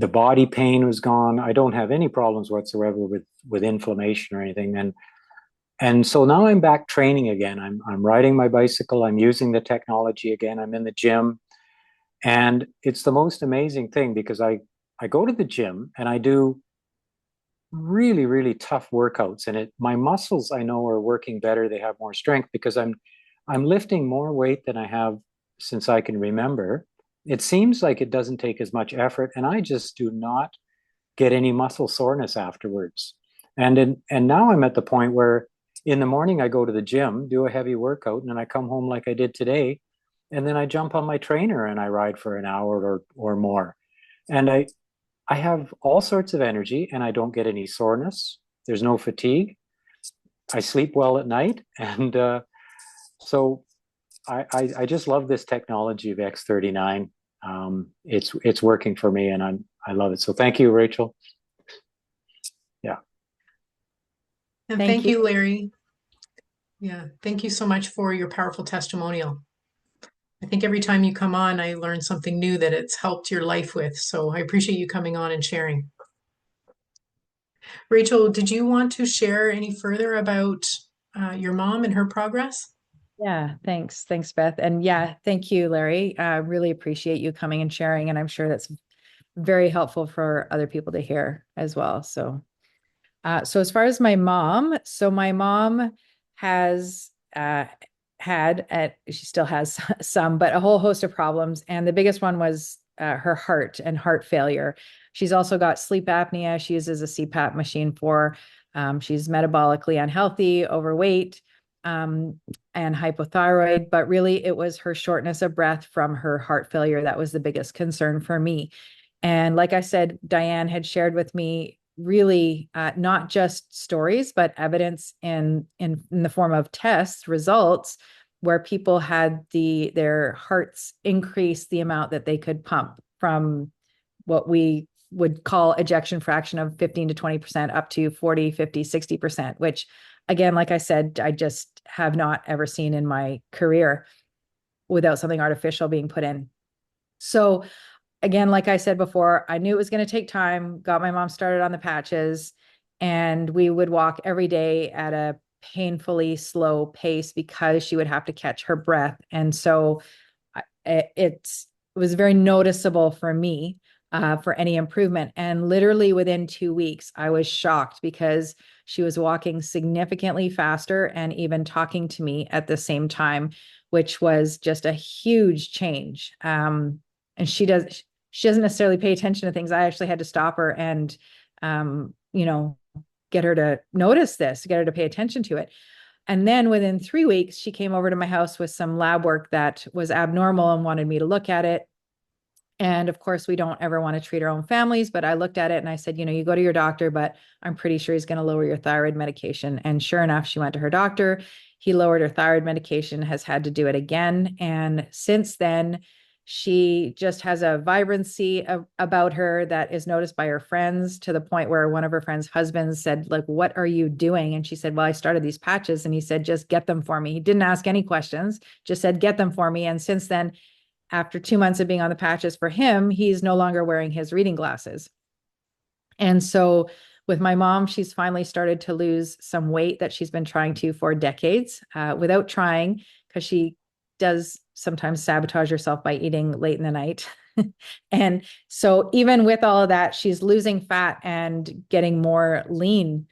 body pain was gone. I don't have any problems whatsoever with inflammation or anything. And so now I'm back training again. I'm riding my bicycle. I'm using the technology again. I'm in the gym. And it's the most amazing thing because I go to the gym and I do really, really tough workouts. And my muscles, I know, are working better. They have more strength because I'm lifting more weight than I have since I can remember. It seems like it doesn't take as much effort, and I just do not get any muscle soreness afterwards. And now I'm at the point where in the morning I go to the gym, do a heavy workout, and then I come home like I did today, and then I jump on my trainer and I ride for an hour or more. And I have all sorts of energy, and I don't get any soreness. There's no fatigue. I sleep well at night, and so I just love this technology of X39. It's working for me, and I love it. So thank you, Rachel. Yeah. And thank you, Larry. Yeah, thank you so much for your powerful testimonial. I think every time you come on, I learn something new that it's helped your life with. So I appreciate you coming on and sharing. Rachel, did you want to share any further about your mom and her progress? Yeah, thanks. Thanks, Beth. And yeah, thank you, Larry. Really appreciate you coming and sharing. And I'm sure that's very helpful for other people to hear as well. So as far as my mom, so my mom has she still has some, but a whole host of problems. And the biggest one was her heart and heart failure. She's also got sleep apnea. She uses a CPAP machine she's metabolically unhealthy, overweight, and hypothyroid. But really, it was her shortness of breath from her heart failure that was the biggest concern for me. And like I said, Diane had shared with me really not just stories, but evidence in the form of tests, results, where people had their hearts increase the amount that they could pump from what we would call ejection fraction of 15 to 20% up to 40, 50, 60%, which again, like I said, I just have not ever seen in my career without something artificial being put in. So again, like I said before, I knew it was going to take time, got my mom started on the patches, and we would walk every day at a painfully slow pace because she would have to catch her breath. And so it was very noticeable for me for any improvement. And literally within 2 weeks, I was shocked because she was walking significantly faster and even talking to me at the same time, which was just a huge change. And she doesn't necessarily pay attention to things. I actually had to stop her and, get her to notice this, get her to pay attention to it. And then within 3 weeks, she came over to my house with some lab work that was abnormal and wanted me to look at it. And of course, we don't ever want to treat our own families, but I looked at it and I said, you go to your doctor, but I'm pretty sure he's going to lower your thyroid medication. And sure enough, she went to her doctor. He lowered her thyroid medication, has had to do it again. And since then, she just has a vibrancy about her that is noticed by her friends, to the point where one of her friends' husbands said, like, what are you doing? And she said, well, I started these patches. And he said, just get them for me. He didn't ask any questions, just said, get them for me. And since then, after 2 months of being on the patches for him, he's no longer wearing his reading glasses. And so with my mom, she's finally started to lose some weight that she's been trying to for decades without trying, because she does sometimes sabotage herself by eating late in the night. And so even with all of that, she's losing fat and getting more lean,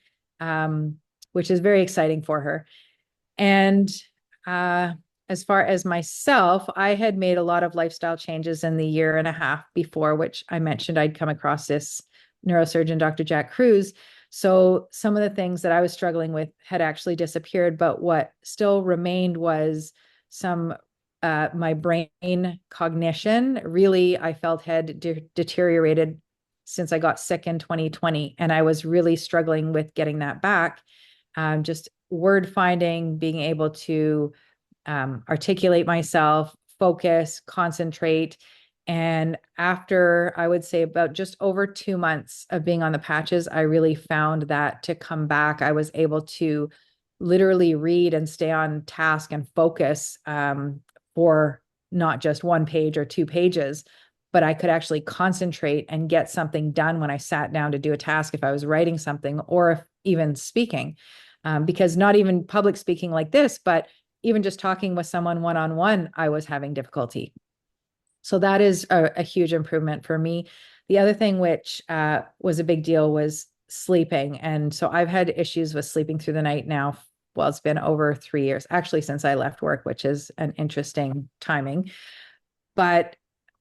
which is very exciting for her. And as far as myself, I had made a lot of lifestyle changes in the year and a half before, which I mentioned I'd come across this neurosurgeon, Dr. Jack Cruz. So some of the things that I was struggling with had actually disappeared, but what still remained was my brain cognition. Really, I felt had deteriorated since I got sick in 2020, and I was really struggling with getting that back. Just word finding, being able to articulate myself, focus, concentrate. And after, I would say, about just over 2 months of being on the patches, I really found that to come back. I was able to literally read and stay on task and focus for not just 1 page or 2 pages, but I could actually concentrate and get something done when I sat down to do a task, if I was writing something or if even speaking. Because not even public speaking like this, but even just talking with someone one-on-one, I was having difficulty. So that is a huge improvement for me. The other thing which was a big deal was sleeping. And so I've had issues with sleeping through the night now. Well, it's been over 3 years, actually, since I left work, which is an interesting timing. But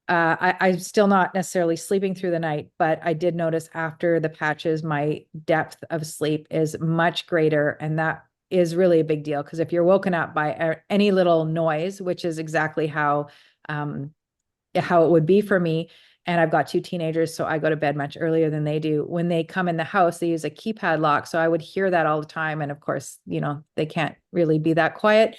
I'm still not necessarily sleeping through the night, but I did notice after the patches, my depth of sleep is much greater. And that is really a big deal, because if you're woken up by any little noise, which is exactly how it would be for me. And I've got 2 teenagers, so I go to bed much earlier than they do. When they come in the house, they use a keypad lock. So I would hear that all the time. And of course, they can't really be that quiet.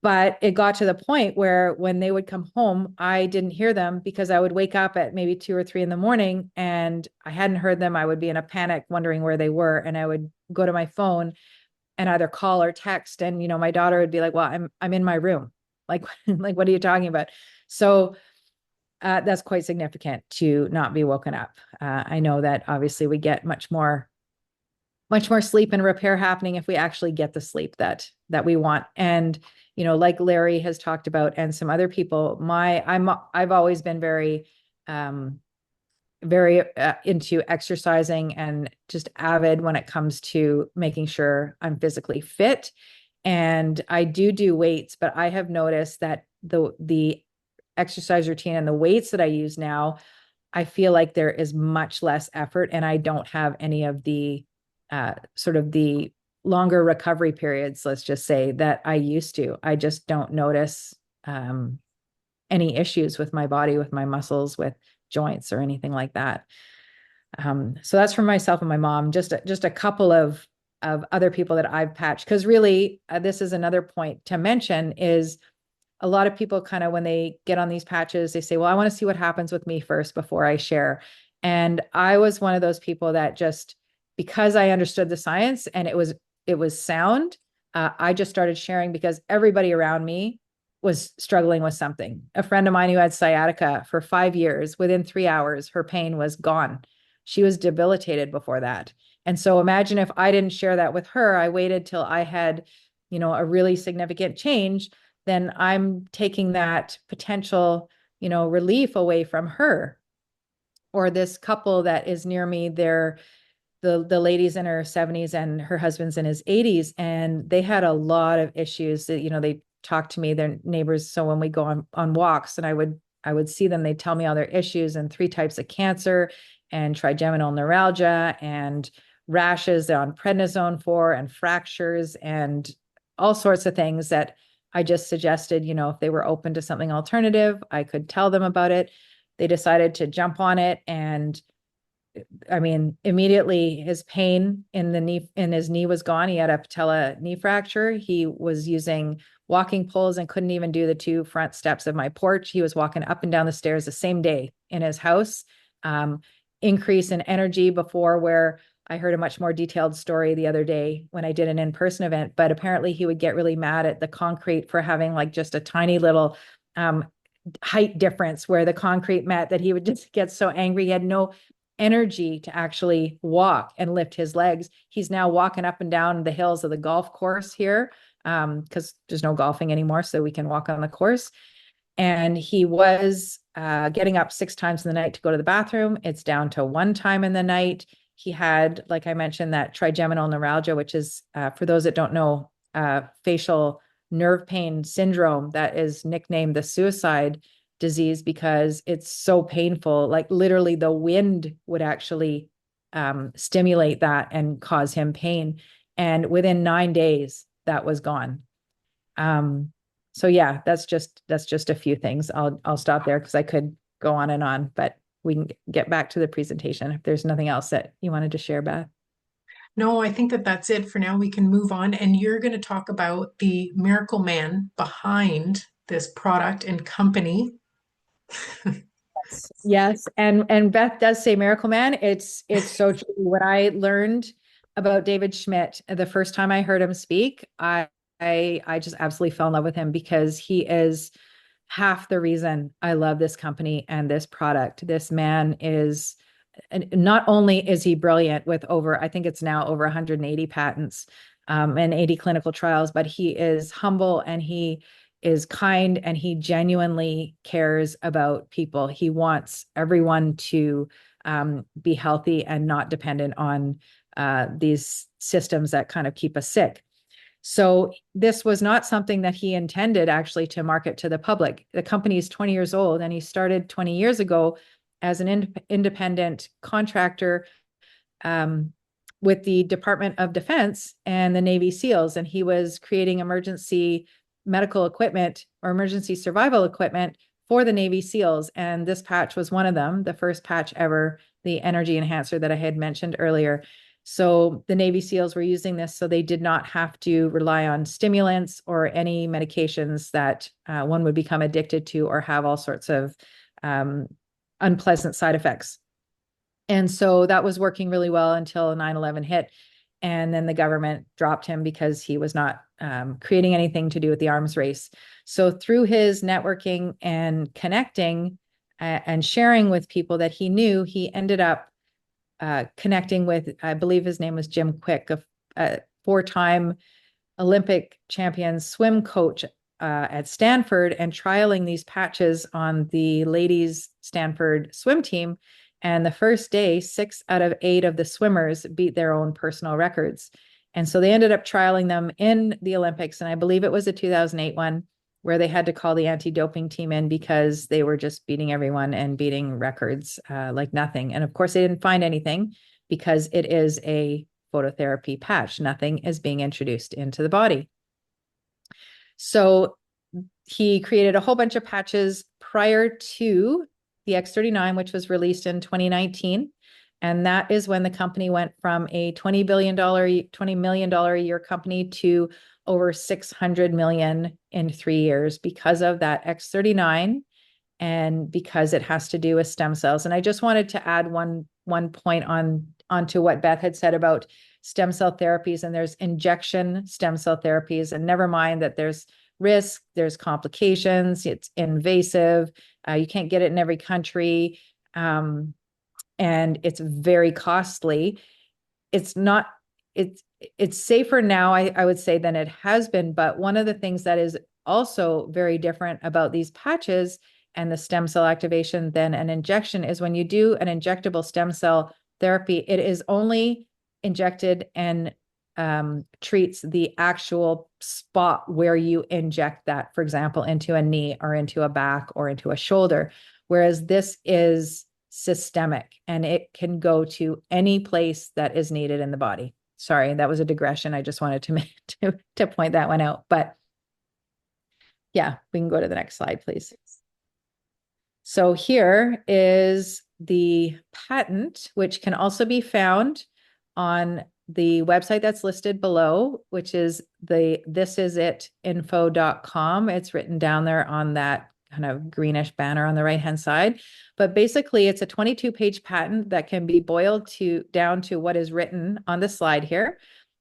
But it got to the point where when they would come home, I didn't hear them, because I would wake up at maybe 2 or 3 in the morning and I hadn't heard them. I would be in a panic wondering where they were. And I would go to my phone and either call or text. And, my daughter would be like, well, I'm in my room. Like, what are you talking about? So that's quite significant to not be woken up. I know that obviously we get much more much more sleep and repair happening if we actually get the sleep that we want. And, you know, like Larry has talked about, and some other people, I've always been very, very into exercising and just avid when it comes to making sure I'm physically fit. And I do weights, but I have noticed that the exercise routine and the weights that I use now, I feel like there is much less effort, and I don't have any of the sort of the longer recovery periods, let's just say, that I used to. I just don't notice any issues with my body, with my muscles, with joints or anything like that. So that's for myself and my mom. Just a couple of other people that I've patched, because really this is another point to mention is a lot of people kind of, when they get on these patches, they say, well, I want to see what happens with me first before I share. And I was one of those people that just, because I understood the science and it was sound, I just started sharing because everybody around me was struggling with something. A friend of mine who had sciatica for 5 years, within 3 hours, her pain was gone. She was debilitated before that. And so imagine if I didn't share that with her, I waited till I had, you know, a really significant change, then I'm taking that potential, you know, relief away from her. Or this couple that is near me, they're the lady's in her 70s and her husband's in his 80s, and they had a lot of issues that, you know, they talked to me, their neighbors. So when we go on walks and I would see them, they'd tell me all their issues and 3 types of cancer and trigeminal neuralgia and rashes they're on prednisone for and fractures and all sorts of things that I just suggested, you know, if they were open to something alternative, I could tell them about it. They decided to jump on it, and I mean, immediately his pain in his knee was gone. He had a patella knee fracture. He was using walking poles and couldn't even do the 2 front steps of my porch. He was walking up and down the stairs the same day in his house. Increase in energy before, where I heard a much more detailed story the other day when I did an in-person event, but apparently he would get really mad at the concrete for having like just a tiny little height difference where the concrete met, that he would just get so angry. He had no energy to actually walk and lift his legs. He's now walking up and down the hills of the golf course here, because there's no golfing anymore, so we can walk on the course. And he was getting up 6 times in the night to go to the bathroom. It's down to 1 time in the night. He had, like I mentioned, that trigeminal neuralgia, which is, for those that don't know, facial nerve pain syndrome that is nicknamed the suicide disease because it's so painful. Like literally the wind would actually stimulate that and cause him pain. And within 9 days, that was gone. So yeah, that's just a few things. I'll stop there because I could go on, but we can get back to the presentation if there's nothing else that you wanted to share, Beth. No, I think that that's it for now. We can move on. And you're going to talk about the miracle man behind this product and company. Yes. And Beth does say Miracle Man. It's so true. When I learned about David Schmidt, the first time I heard him speak, I just absolutely fell in love with him because he is half the reason I love this company and this product. This man is, not only is he brilliant with I think it's now over 180 patents and 80 clinical trials, but he is humble and he is kind and he genuinely cares about people. He wants everyone to be healthy and not dependent on these systems that kind of keep us sick. So this was not something that he intended actually to market to the public. The company is 20 years old and he started 20 years ago as an independent contractor with the Department of Defense and the Navy SEALs. And he was creating emergency medical equipment or emergency survival equipment for the Navy SEALs. And this patch was one of them, the first patch ever, the energy enhancer that I had mentioned earlier. So the Navy SEALs were using this so they did not have to rely on stimulants or any medications that one would become addicted to or have all sorts of unpleasant side effects. And so that was working really well until 9/11 hit. And then the government dropped him because he was not creating anything to do with the arms race. So through his networking and connecting and sharing with people that he knew, he ended up connecting with, I believe his name was Jim Quick, a four-time Olympic champion swim coach at Stanford, and trialing these patches on the ladies Stanford swim team. And the first day, 6 out of 8 of the swimmers beat their own personal records. And so they ended up trialing them in the Olympics. And I believe it was the 2008 one where they had to call the anti-doping team in because they were just beating everyone and beating records like nothing. And of course, they didn't find anything because it is a phototherapy patch. Nothing is being introduced into the body. So he created a whole bunch of patches prior to the X39, which was released in 2019. And that is when the company went from a $20 million a year company to over 600 million in 3 years because of that X39 and because it has to do with stem cells. And I just wanted to add one point onto what Beth had said about stem cell therapies. And there's injection stem cell therapies, and never mind that there's risk, there's complications, it's invasive, you can't get it in every country, and it's very costly. It's safer now, I would say, than it has been. But one of the things that is also very different about these patches and the stem cell activation than an injection is when you do an injectable stem cell therapy, it is only injected and treats the actual spot where you inject that, for example, into a knee or into a back or into a shoulder, whereas this is systemic and it can go to any place that is needed in the body. Sorry, that was a digression. I just wanted to point that one out. But yeah, we can go to the next slide, please. So here is the patent, which can also be found on the website that's listed below, which is the thisisitinfo.com. It's written down there on that kind of greenish banner on the right-hand side. But basically, it's a 22-page patent that can be boiled down to what is written on the slide here.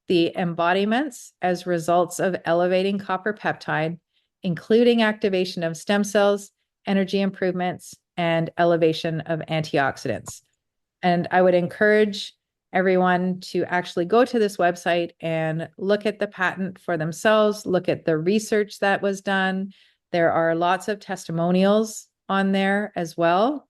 The embodiments as results of elevating copper peptide, including activation of stem cells, energy improvements, and elevation of antioxidants. And I would encourage everyone to actually go to this website and look at the patent for themselves, look at the research that was done. There are lots of testimonials on there as well.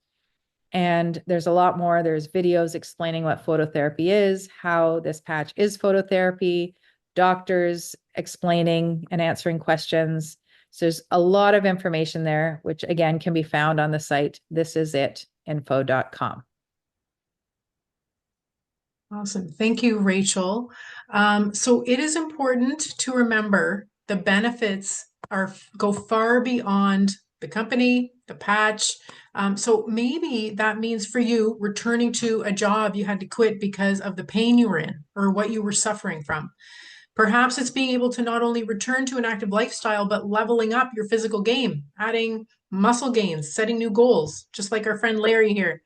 And there's a lot more. There's videos explaining what phototherapy is, how this patch is phototherapy, doctors explaining and answering questions. So there's a lot of information there, which again can be found on the site thisisitinfo.com. Awesome. Thank you, Rachel. So it is important to remember the benefits go far beyond the company, the patch. So maybe that means for you returning to a job you had to quit because of the pain you were in or what you were suffering from. Perhaps it's being able to not only return to an active lifestyle, but leveling up your physical game, adding muscle gains, setting new goals, just like our friend Larry here.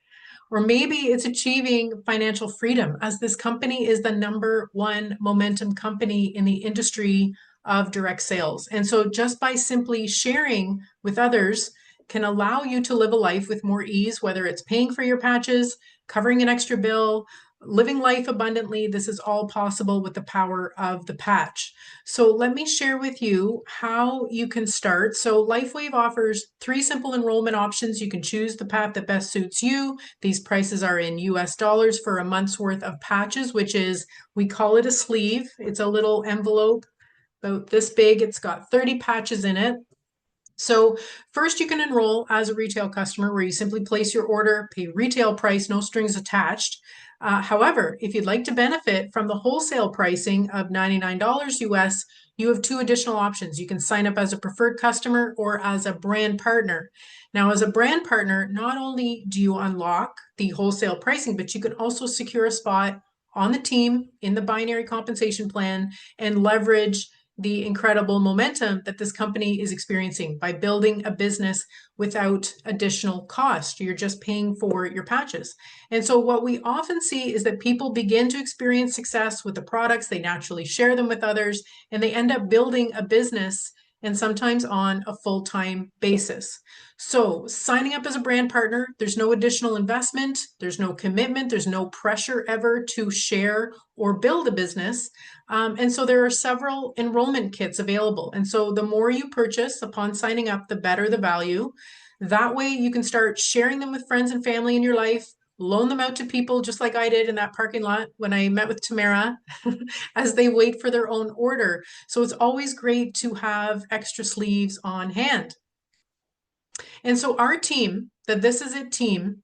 Or maybe it's achieving financial freedom, as this company is the #1 momentum company in the industry of direct sales. And so just by simply sharing with others can allow you to live a life with more ease, whether it's paying for your patches, covering an extra bill, living life abundantly. This is all possible with the power of the patch. So let me share with you how you can start. So Lifewave offers 3 simple enrollment options. You can choose the path that best suits you. These prices are in US dollars for a month's worth of patches, which is, we call it a sleeve. It's a little envelope about this big. It's got 30 patches in it. So first you can enroll as a retail customer, where you simply place your order, pay retail price, no strings attached. However, if you'd like to benefit from the wholesale pricing of $99 US, you have 2 additional options. You can sign up as a preferred customer or as a brand partner. Now, as a brand partner, not only do you unlock the wholesale pricing, but you can also secure a spot on the team in the binary compensation plan and leverage the incredible momentum that this company is experiencing by building a business without additional cost. You're just paying for your patches. And so what we often see is that people begin to experience success with the products, they naturally share them with others, and they end up building a business and sometimes on a full-time basis. So signing up as a brand partner, there's no additional investment, there's no commitment, there's no pressure ever to share or build a business. And so there are several enrollment kits available. And so the more you purchase upon signing up, the better the value. That way you can start sharing them with friends and family in your life, loan them out to people just like I did in that parking lot when I met with Tamara as they wait for their own order. So it's always great to have extra sleeves on hand. And so our team, the This Is It team,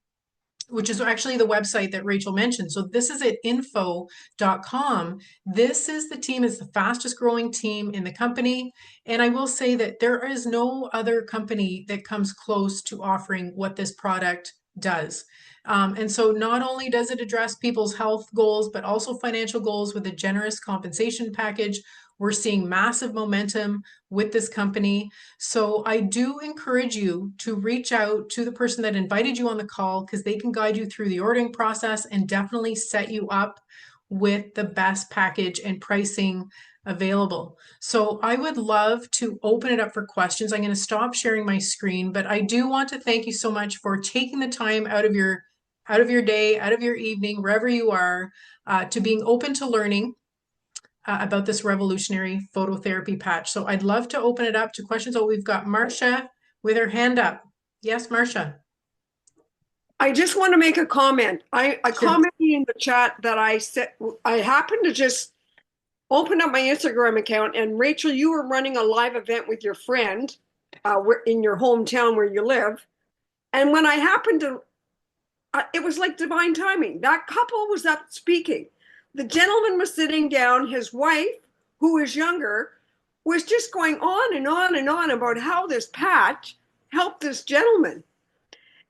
which is actually the website that Rachel mentioned. So this is it info.com. This is the team, is the fastest growing team in the company. And I will say that there is no other company that comes close to offering what this product does. And so not only does it address people's health goals, but also financial goals with a generous compensation package. We're seeing massive momentum with this company. So I do encourage you to reach out to the person that invited you on the call, because they can guide you through the ordering process and definitely set you up with the best package and pricing available. So I would love to open it up for questions. I'm going to stop sharing my screen, but I do want to thank you so much for taking the time out of your day, out of your evening, wherever you are, to being open to learning about this revolutionary phototherapy patch. So I'd love to open it up to questions. Oh, we've got Marcia with her hand up. Yes, Marcia. I just want to make a comment. I Sure. commented in the chat that I said I happened to just open up my Instagram account, and Rachel, you were running a live event with your friend in your hometown where you live. And when I happened to, it was like divine timing. That couple was up speaking. The gentleman was sitting down. His wife, who is younger, was just going on and on and on about how this patch helped this gentleman.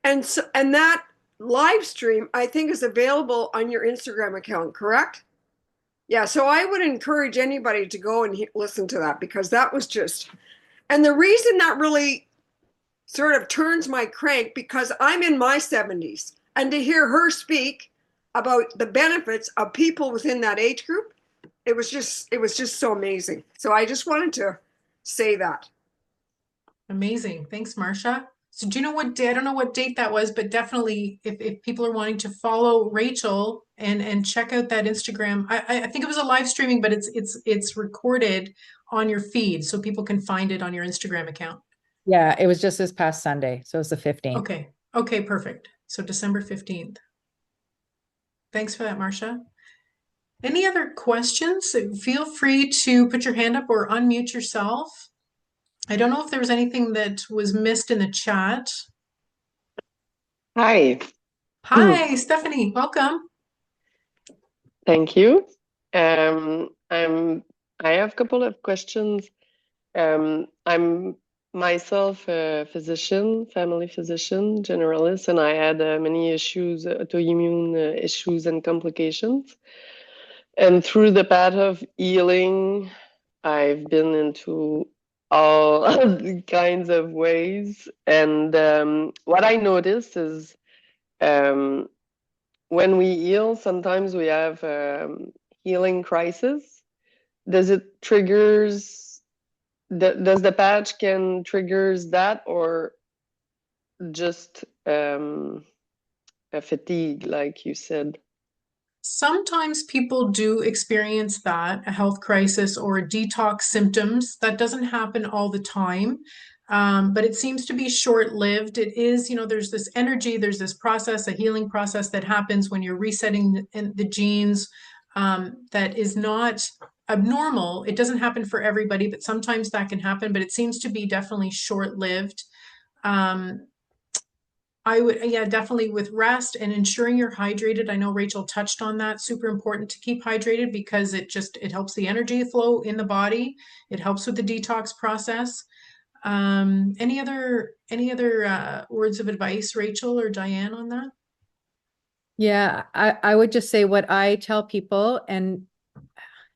And so, and that live stream, I think, is available on your Instagram account, correct? Yeah, so I would encourage anybody to go and listen to that, because that was just, and the reason that really sort of turns my crank, because I'm in my 70s, and to hear her speak about the benefits of people within that age group, it was just so amazing. So I just wanted to say that. Amazing. Thanks, Marcia. So do you know what day? I don't know what date that was, but definitely if people are wanting to follow Rachel and check out that Instagram, I think it was a live streaming, but it's recorded on your feed, so people can find it on your Instagram account. Yeah, it was just this past Sunday. So it's the 15th. Okay. Okay, perfect. So December 15th. Thanks for that, Marcia. Any other questions? Feel free to put your hand up or unmute yourself. I don't know if there was anything that was missed in the chat. Hi. Hi, Stephanie. Welcome. Thank you. I have a couple of questions. I'm myself a physician, family physician, generalist, and I had many issues, autoimmune issues and complications. And through the path of healing, I've been into all kinds of ways. And what I noticed is when we heal, sometimes we have healing crisis. Does it triggers, does the patch can triggers that, or just a fatigue, like you said? Sometimes people do experience that, a health crisis or detox symptoms. That doesn't happen all the time, but it seems to be short-lived. It is, there's this energy, there's this process, a healing process that happens when you're resetting the genes, that is not abnormal. It doesn't happen for everybody, but sometimes that can happen, but it seems to be definitely short-lived. I would, yeah, definitely with rest and ensuring you're hydrated. I know Rachel touched on that. Super important to keep hydrated, because it helps the energy flow in the body. It helps with the detox process. Any other words of advice, Rachel or Diane, on that? Yeah, I would just say what I tell people, and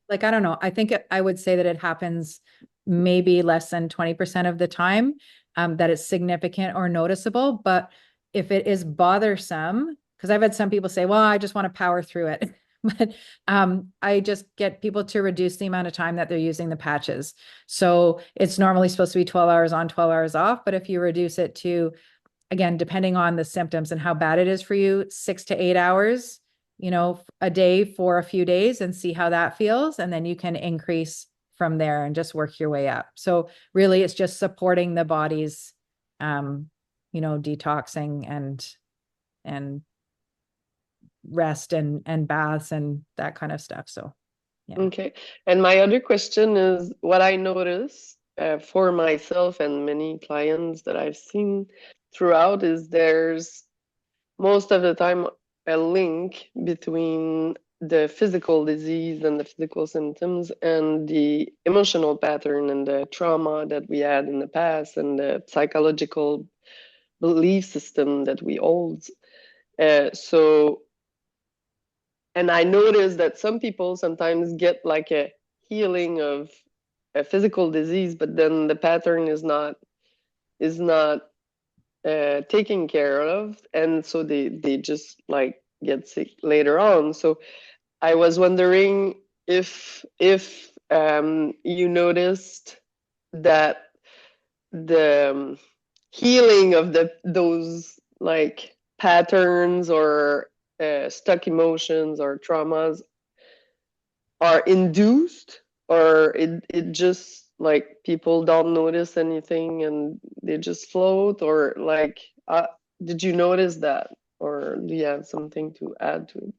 like, I don't know, I think I would say that it happens maybe less than 20% of the time, that it's significant or noticeable. But if it is bothersome, because I've had some people say, well, I just want to power through it. but I just get people to reduce the amount of time that they're using the patches. So it's normally supposed to be 12 hours on, 12 hours off. But if you reduce it to, again, depending on the symptoms and how bad it is for you, 6 to 8 hours, a day for a few days, and see how that feels. And then you can increase from there and just work your way up. So really it's just supporting the body's, detoxing and rest and baths and that kind of stuff. So, yeah. Okay. And my other question is what I notice for myself and many clients that I've seen throughout is there's most of the time a link between the physical disease and the physical symptoms and the emotional pattern and the trauma that we had in the past and the psychological belief system that we hold. And I noticed that some people sometimes get like a healing of a physical disease, but then the pattern is not taken care of, and so they just like get sick later on. So I was wondering if you noticed that the healing of those like patterns or stuck emotions or traumas are induced, or it just like people don't notice anything and they just float, or like did you notice that, or do you have something to add to it?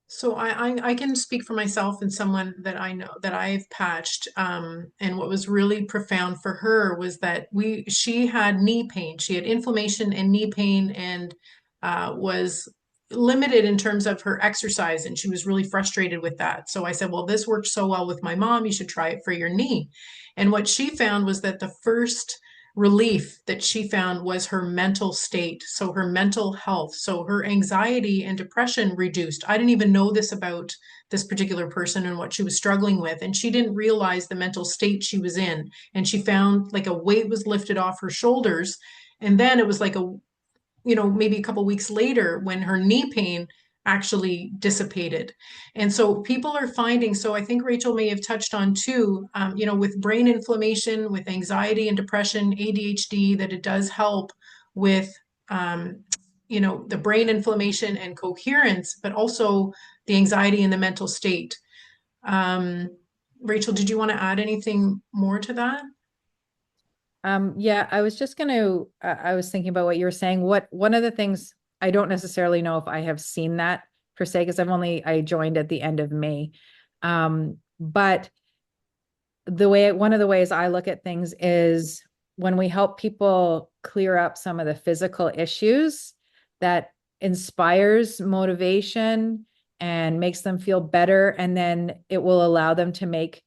So I can speak for myself and someone that I know that I've patched. And what was really profound for her was that she had knee pain. She had inflammation and knee pain, and was limited in terms of her exercise, and she was really frustrated with that. So I said, well, this worked so well with my mom, you should try it for your knee. And what she found was that the first relief that she found was her mental state. So her mental health. So her anxiety and depression reduced. I didn't even know this about this particular person and what she was struggling with. And she didn't realize the mental state she was in. And she found like a weight was lifted off her shoulders. And then it was like maybe a couple weeks later when her knee pain actually dissipated. And so people are finding, so I think Rachel may have touched on too, with brain inflammation, with anxiety and depression, ADHD, that it does help with, the brain inflammation and coherence, but also the anxiety and the mental state. Rachel, did you want to add anything more to that? Yeah, I was just I was thinking about what you were saying. One of the things, I don't necessarily know if I have seen that per se, because I joined at the end of May. But one of the ways I look at things is when we help people clear up some of the physical issues, that inspires motivation and makes them feel better. And then it will allow them to make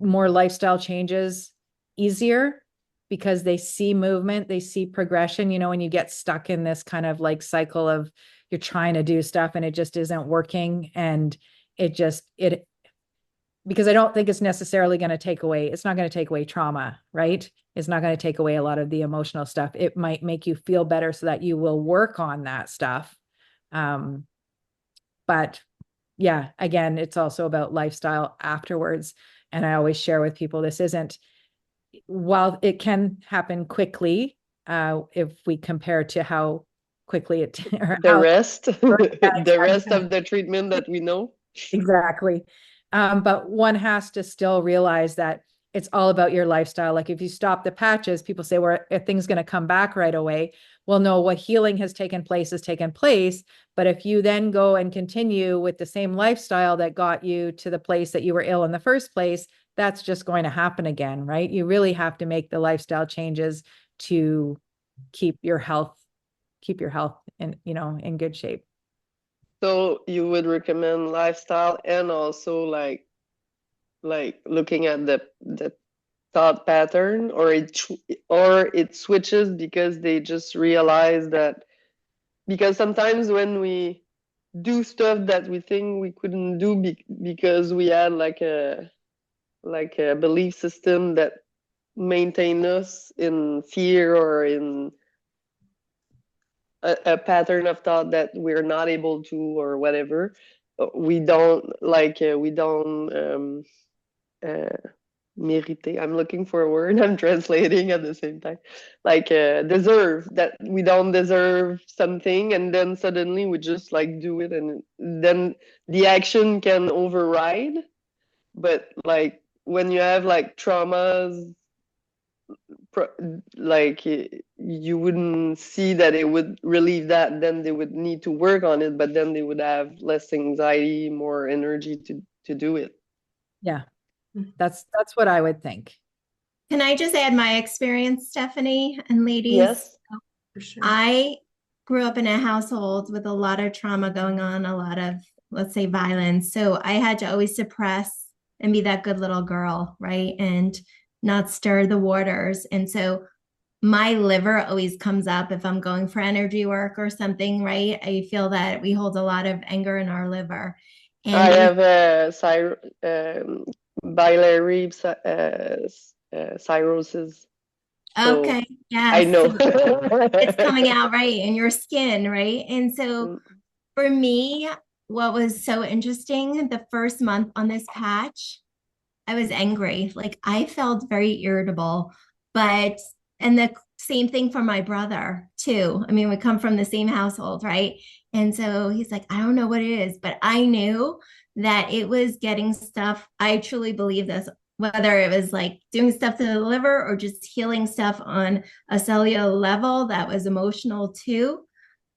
more lifestyle changes easier because they see movement, they see progression. When you get stuck in this kind of like cycle of you're trying to do stuff and it just isn't working, and because I don't think it's necessarily going to it's not going to take away trauma, right? It's not going to take away a lot of the emotional stuff. It might make you feel better so that you will work on that stuff. But yeah, again, it's also about lifestyle afterwards. And I always share with people, while it can happen quickly, if we compare to how quickly the rest of the treatment that we know. Exactly. But one has to still realize that it's all about your lifestyle. Like if you stop the patches, people say, well, are things going to come back right away? Well, no, what healing has taken place. But if you then go and continue with the same lifestyle that got you to the place that you were ill in the first place, that's just going to happen again, right? You really have to make the lifestyle changes to keep your health in good shape. So you would recommend lifestyle and also like looking at the thought pattern, or it switches because they just realize that, because sometimes when we do stuff that we think we couldn't do because we had like a belief system that maintain us in fear or in a pattern of thought that we're not able to or whatever, we don't mériter. I'm looking for a word. I'm translating at the same time. Like deserve, that we don't deserve something, and then suddenly we just like do it, and then the action can override. But like when you have like traumas, like you wouldn't see that it would relieve that, then they would need to work on it, but then they would have less anxiety, more energy to do it. Yeah, that's what I would think. Can I just add my experience, Stephanie and ladies? Yes. For sure. I grew up in a household with a lot of trauma going on, a lot of, let's say, violence. So I had to always suppress and be that good little girl, right? And not stir the waters. And so my liver always comes up if I'm going for energy work or something, right? I feel that we hold a lot of anger in our liver. And I have biliary cirrhosis. So okay, yes. I know. It's coming out right in your skin, right? And so for me, what was so interesting, the first month on this patch, I was angry. Like I felt very irritable, and the same thing for my brother too. I mean, we come from the same household, right? And so he's like, I don't know what it is, but I knew that it was getting stuff. I truly believe this, whether it was like doing stuff to the liver or just healing stuff on a cellular level that was emotional too.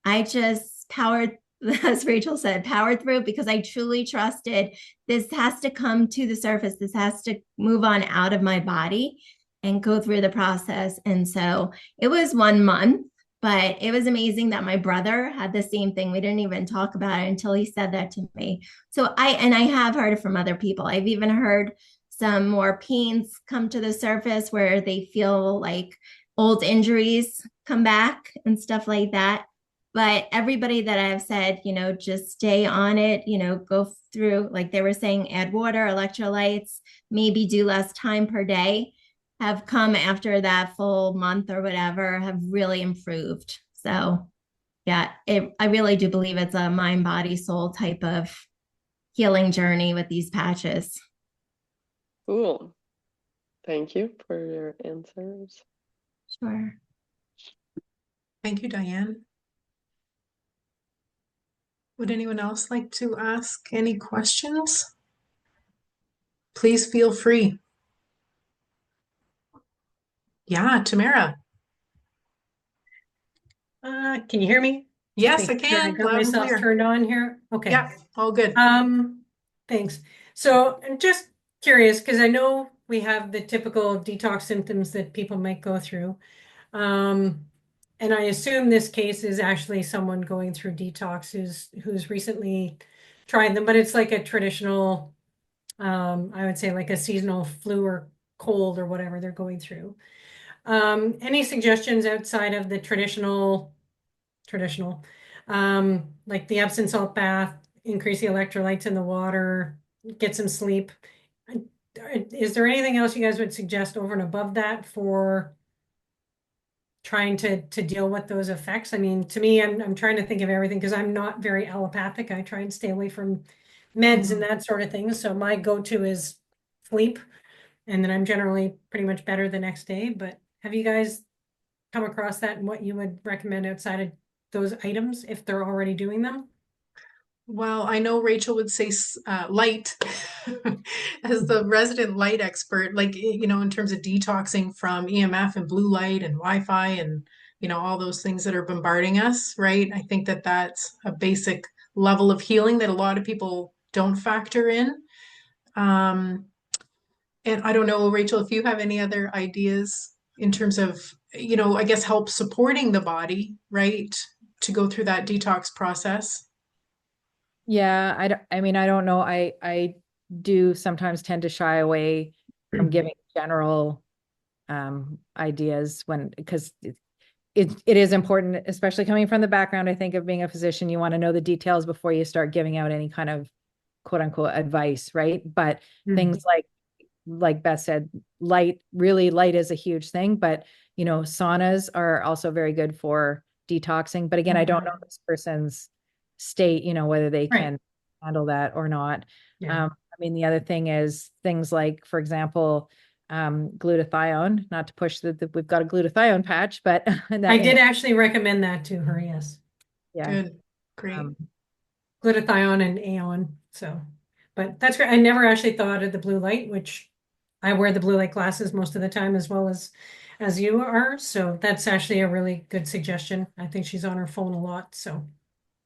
I just powered, as Rachel said, powered through because I truly trusted this has to come to the surface. This has to move on out of my body and go through the process. And so it was 1 month, but it was amazing that my brother had the same thing. We didn't even talk about it until he said that to me. So I have heard it from other people. I've even heard some more pains come to the surface where they feel like old injuries come back and stuff like that. But everybody that I've said, just stay on it, go through, like they were saying, add water, electrolytes, maybe do less time per day, have come after that full month or whatever, have really improved. So yeah, I really do believe it's a mind, body, soul type of healing journey with these patches. Cool. Thank you for your answers. Sure. Thank you, Diane. Would anyone else like to ask any questions? Please feel free. Yeah, Tamara. Can you hear me? Yes, I Make sure I can. got Loud and myself clear. turned on here. Okay. Yeah, all good. Thanks. So I'm just curious because I know we have the typical detox symptoms that people might go through. And I assume this case is actually someone going through detox who's recently tried them, but it's like a traditional, I would say like a seasonal flu or cold or whatever they're going through. Any suggestions outside of the traditional, like the Epsom salt bath, increase the electrolytes in the water, get some sleep? Is there anything else you guys would suggest over and above that for trying to deal with those effects? I mean, to me, I'm trying to think of everything because I'm not very allopathic. I try and stay away from meds and that sort of thing. So my go-to is sleep, and then I'm generally pretty much better the next day. But have you guys come across that and what you would recommend outside of those items if they're already doing them? Well, I know Rachel would say light as the resident light expert, like, in terms of detoxing from EMF and blue light and Wi-Fi and, all those things that are bombarding us, right? I think that that's a basic level of healing that a lot of people don't factor in. And I don't know, Rachel, if you have any other ideas in terms of, I guess help supporting the body, right, to go through that detox process. Yeah, I mean, I don't know. I do sometimes tend to shy away from giving general ideas because it is important, especially coming from the background, I think, of being a physician. You want to know the details before you start giving out any kind of quote unquote advice, right? But things like Beth said, really light is a huge thing, but saunas are also very good for detoxing. But again, I don't know this person's state, you know, whether they Right. can handle that or not. Yeah. I mean, the other thing is things like, for example, glutathione, not to push we've got a glutathione patch, but that I did actually recommend that to her, yes. yeah. Good. Great. Glutathione and Aeon. So, but that's great. I never actually thought of the blue light, which I wear the blue light glasses most of the time as well as you are. So that's actually a really good suggestion. I think she's on her phone a lot. So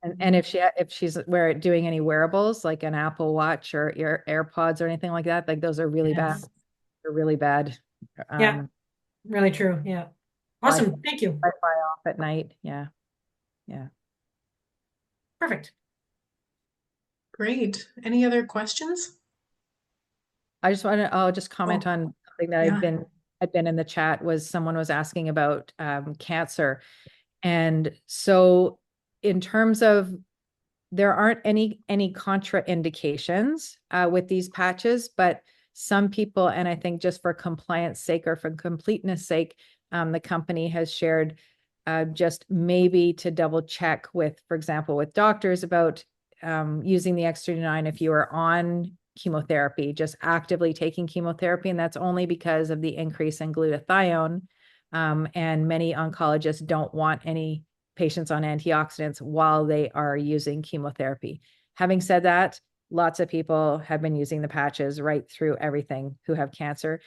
And if she's doing any wearables like an Apple Watch or AirPods or anything like that, like those are really bad. yes. They're really bad. Yeah, really true. Yeah. Awesome. Thank you. Wi-Fi off at night. Yeah. Yeah. Perfect. Great. Any other questions? I'll just comment on something that yeah. I'd been in the chat, was someone was asking about cancer. And so in terms of, there aren't any contraindications with these patches, but some people, and I think just for compliance sake or for completeness sake, the company has shared just maybe to double check with, for example, with doctors about using the X39 if you are on chemotherapy, just actively taking chemotherapy. And that's only because of the increase in glutathione. And many oncologists don't want any patients on antioxidants while they are using chemotherapy. Having said that, lots of people have been using the patches right through everything who have cancer,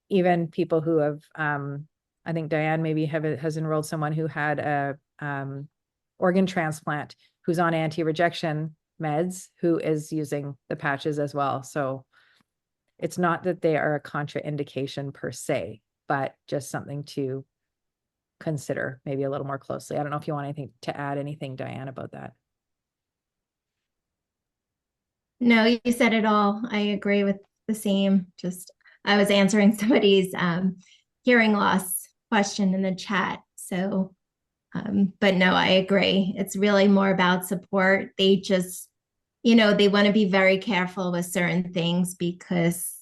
even people who have, I think Diane maybe has enrolled someone who had a organ transplant who's on anti-rejection meds, who is using the patches as well. So it's not that they are a contraindication per se, but just something to consider maybe a little more closely. I don't know if you want anything to add anything, Diane, about that. No, you said it all. I agree with the same. Just I was answering somebody's hearing loss question in the chat. So, but no, I agree. It's really more about support. They just, they want to be very careful with certain things because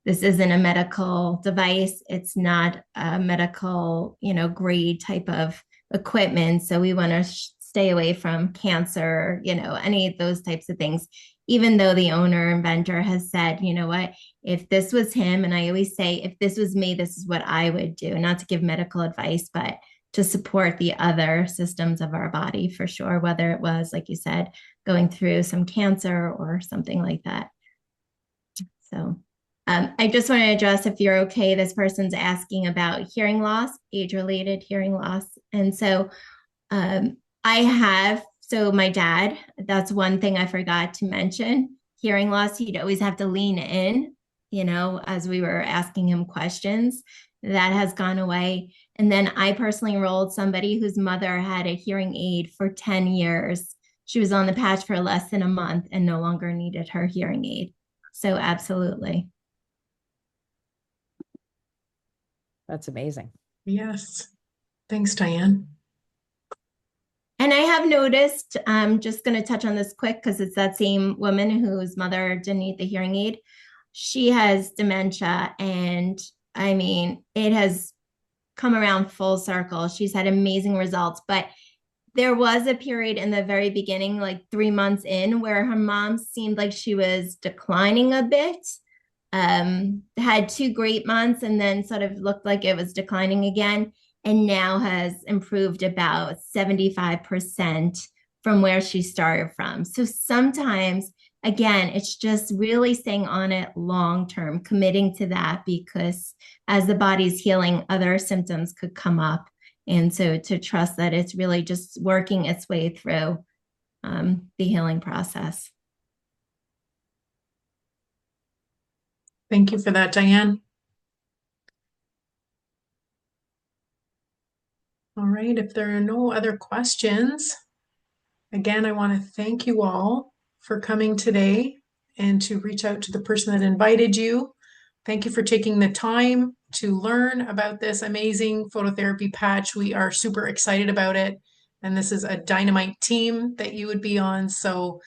this isn't a medical device. It's not a medical, grade type of equipment. So we want to stay away from cancer, any of those types of things. Even though the owner inventor has said, you know what, if this was him, and I always say, if this was me, this is what I would do, not to give medical advice, but to support the other systems of our body for sure, whether it was, like you said, going through some cancer or something like that. So I just want to address, if you're okay, this person's asking about hearing loss, age-related hearing loss. And so so my dad, that's one thing I forgot to mention, hearing loss, he'd always have to lean in, as we were asking him questions. That has gone away. And then I personally enrolled somebody whose mother had a hearing aid for 10 years. She was on the patch for less than a month and no longer needed her hearing aid. So absolutely. That's amazing. Yes. Thanks, Diane. And I have noticed, I'm just going to touch on this quick because it's that same woman whose mother didn't need the hearing aid. She has dementia, and I mean, it has come around full circle. She's had amazing results, but there was a period in the very beginning, like 3 months in, where her mom seemed like she was declining a bit. Had 2 great months and then sort of looked like it was declining again, and now has improved about 75% from where she started from. So sometimes, again, it's just really staying on it long term, committing to that, because as the body's healing, other symptoms could come up. And so to trust that it's really just working its way through the healing process. Thank you for that, Diane. All right, if there are no other questions, again, I want to thank you all for coming today and to reach out to the person that invited you. Thank you for taking the time to learn about this amazing phototherapy patch. We are super excited about it. And this is a dynamite team that you would be on. So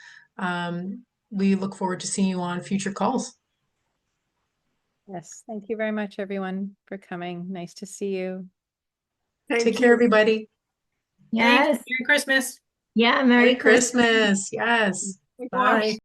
we look forward to seeing you on future calls. Yes. Thank you very much, everyone, for coming. Nice to see you. Take care, everybody. Thanks. Yes. Merry Christmas. Yeah. Merry Christmas. Yes. Gosh. Bye.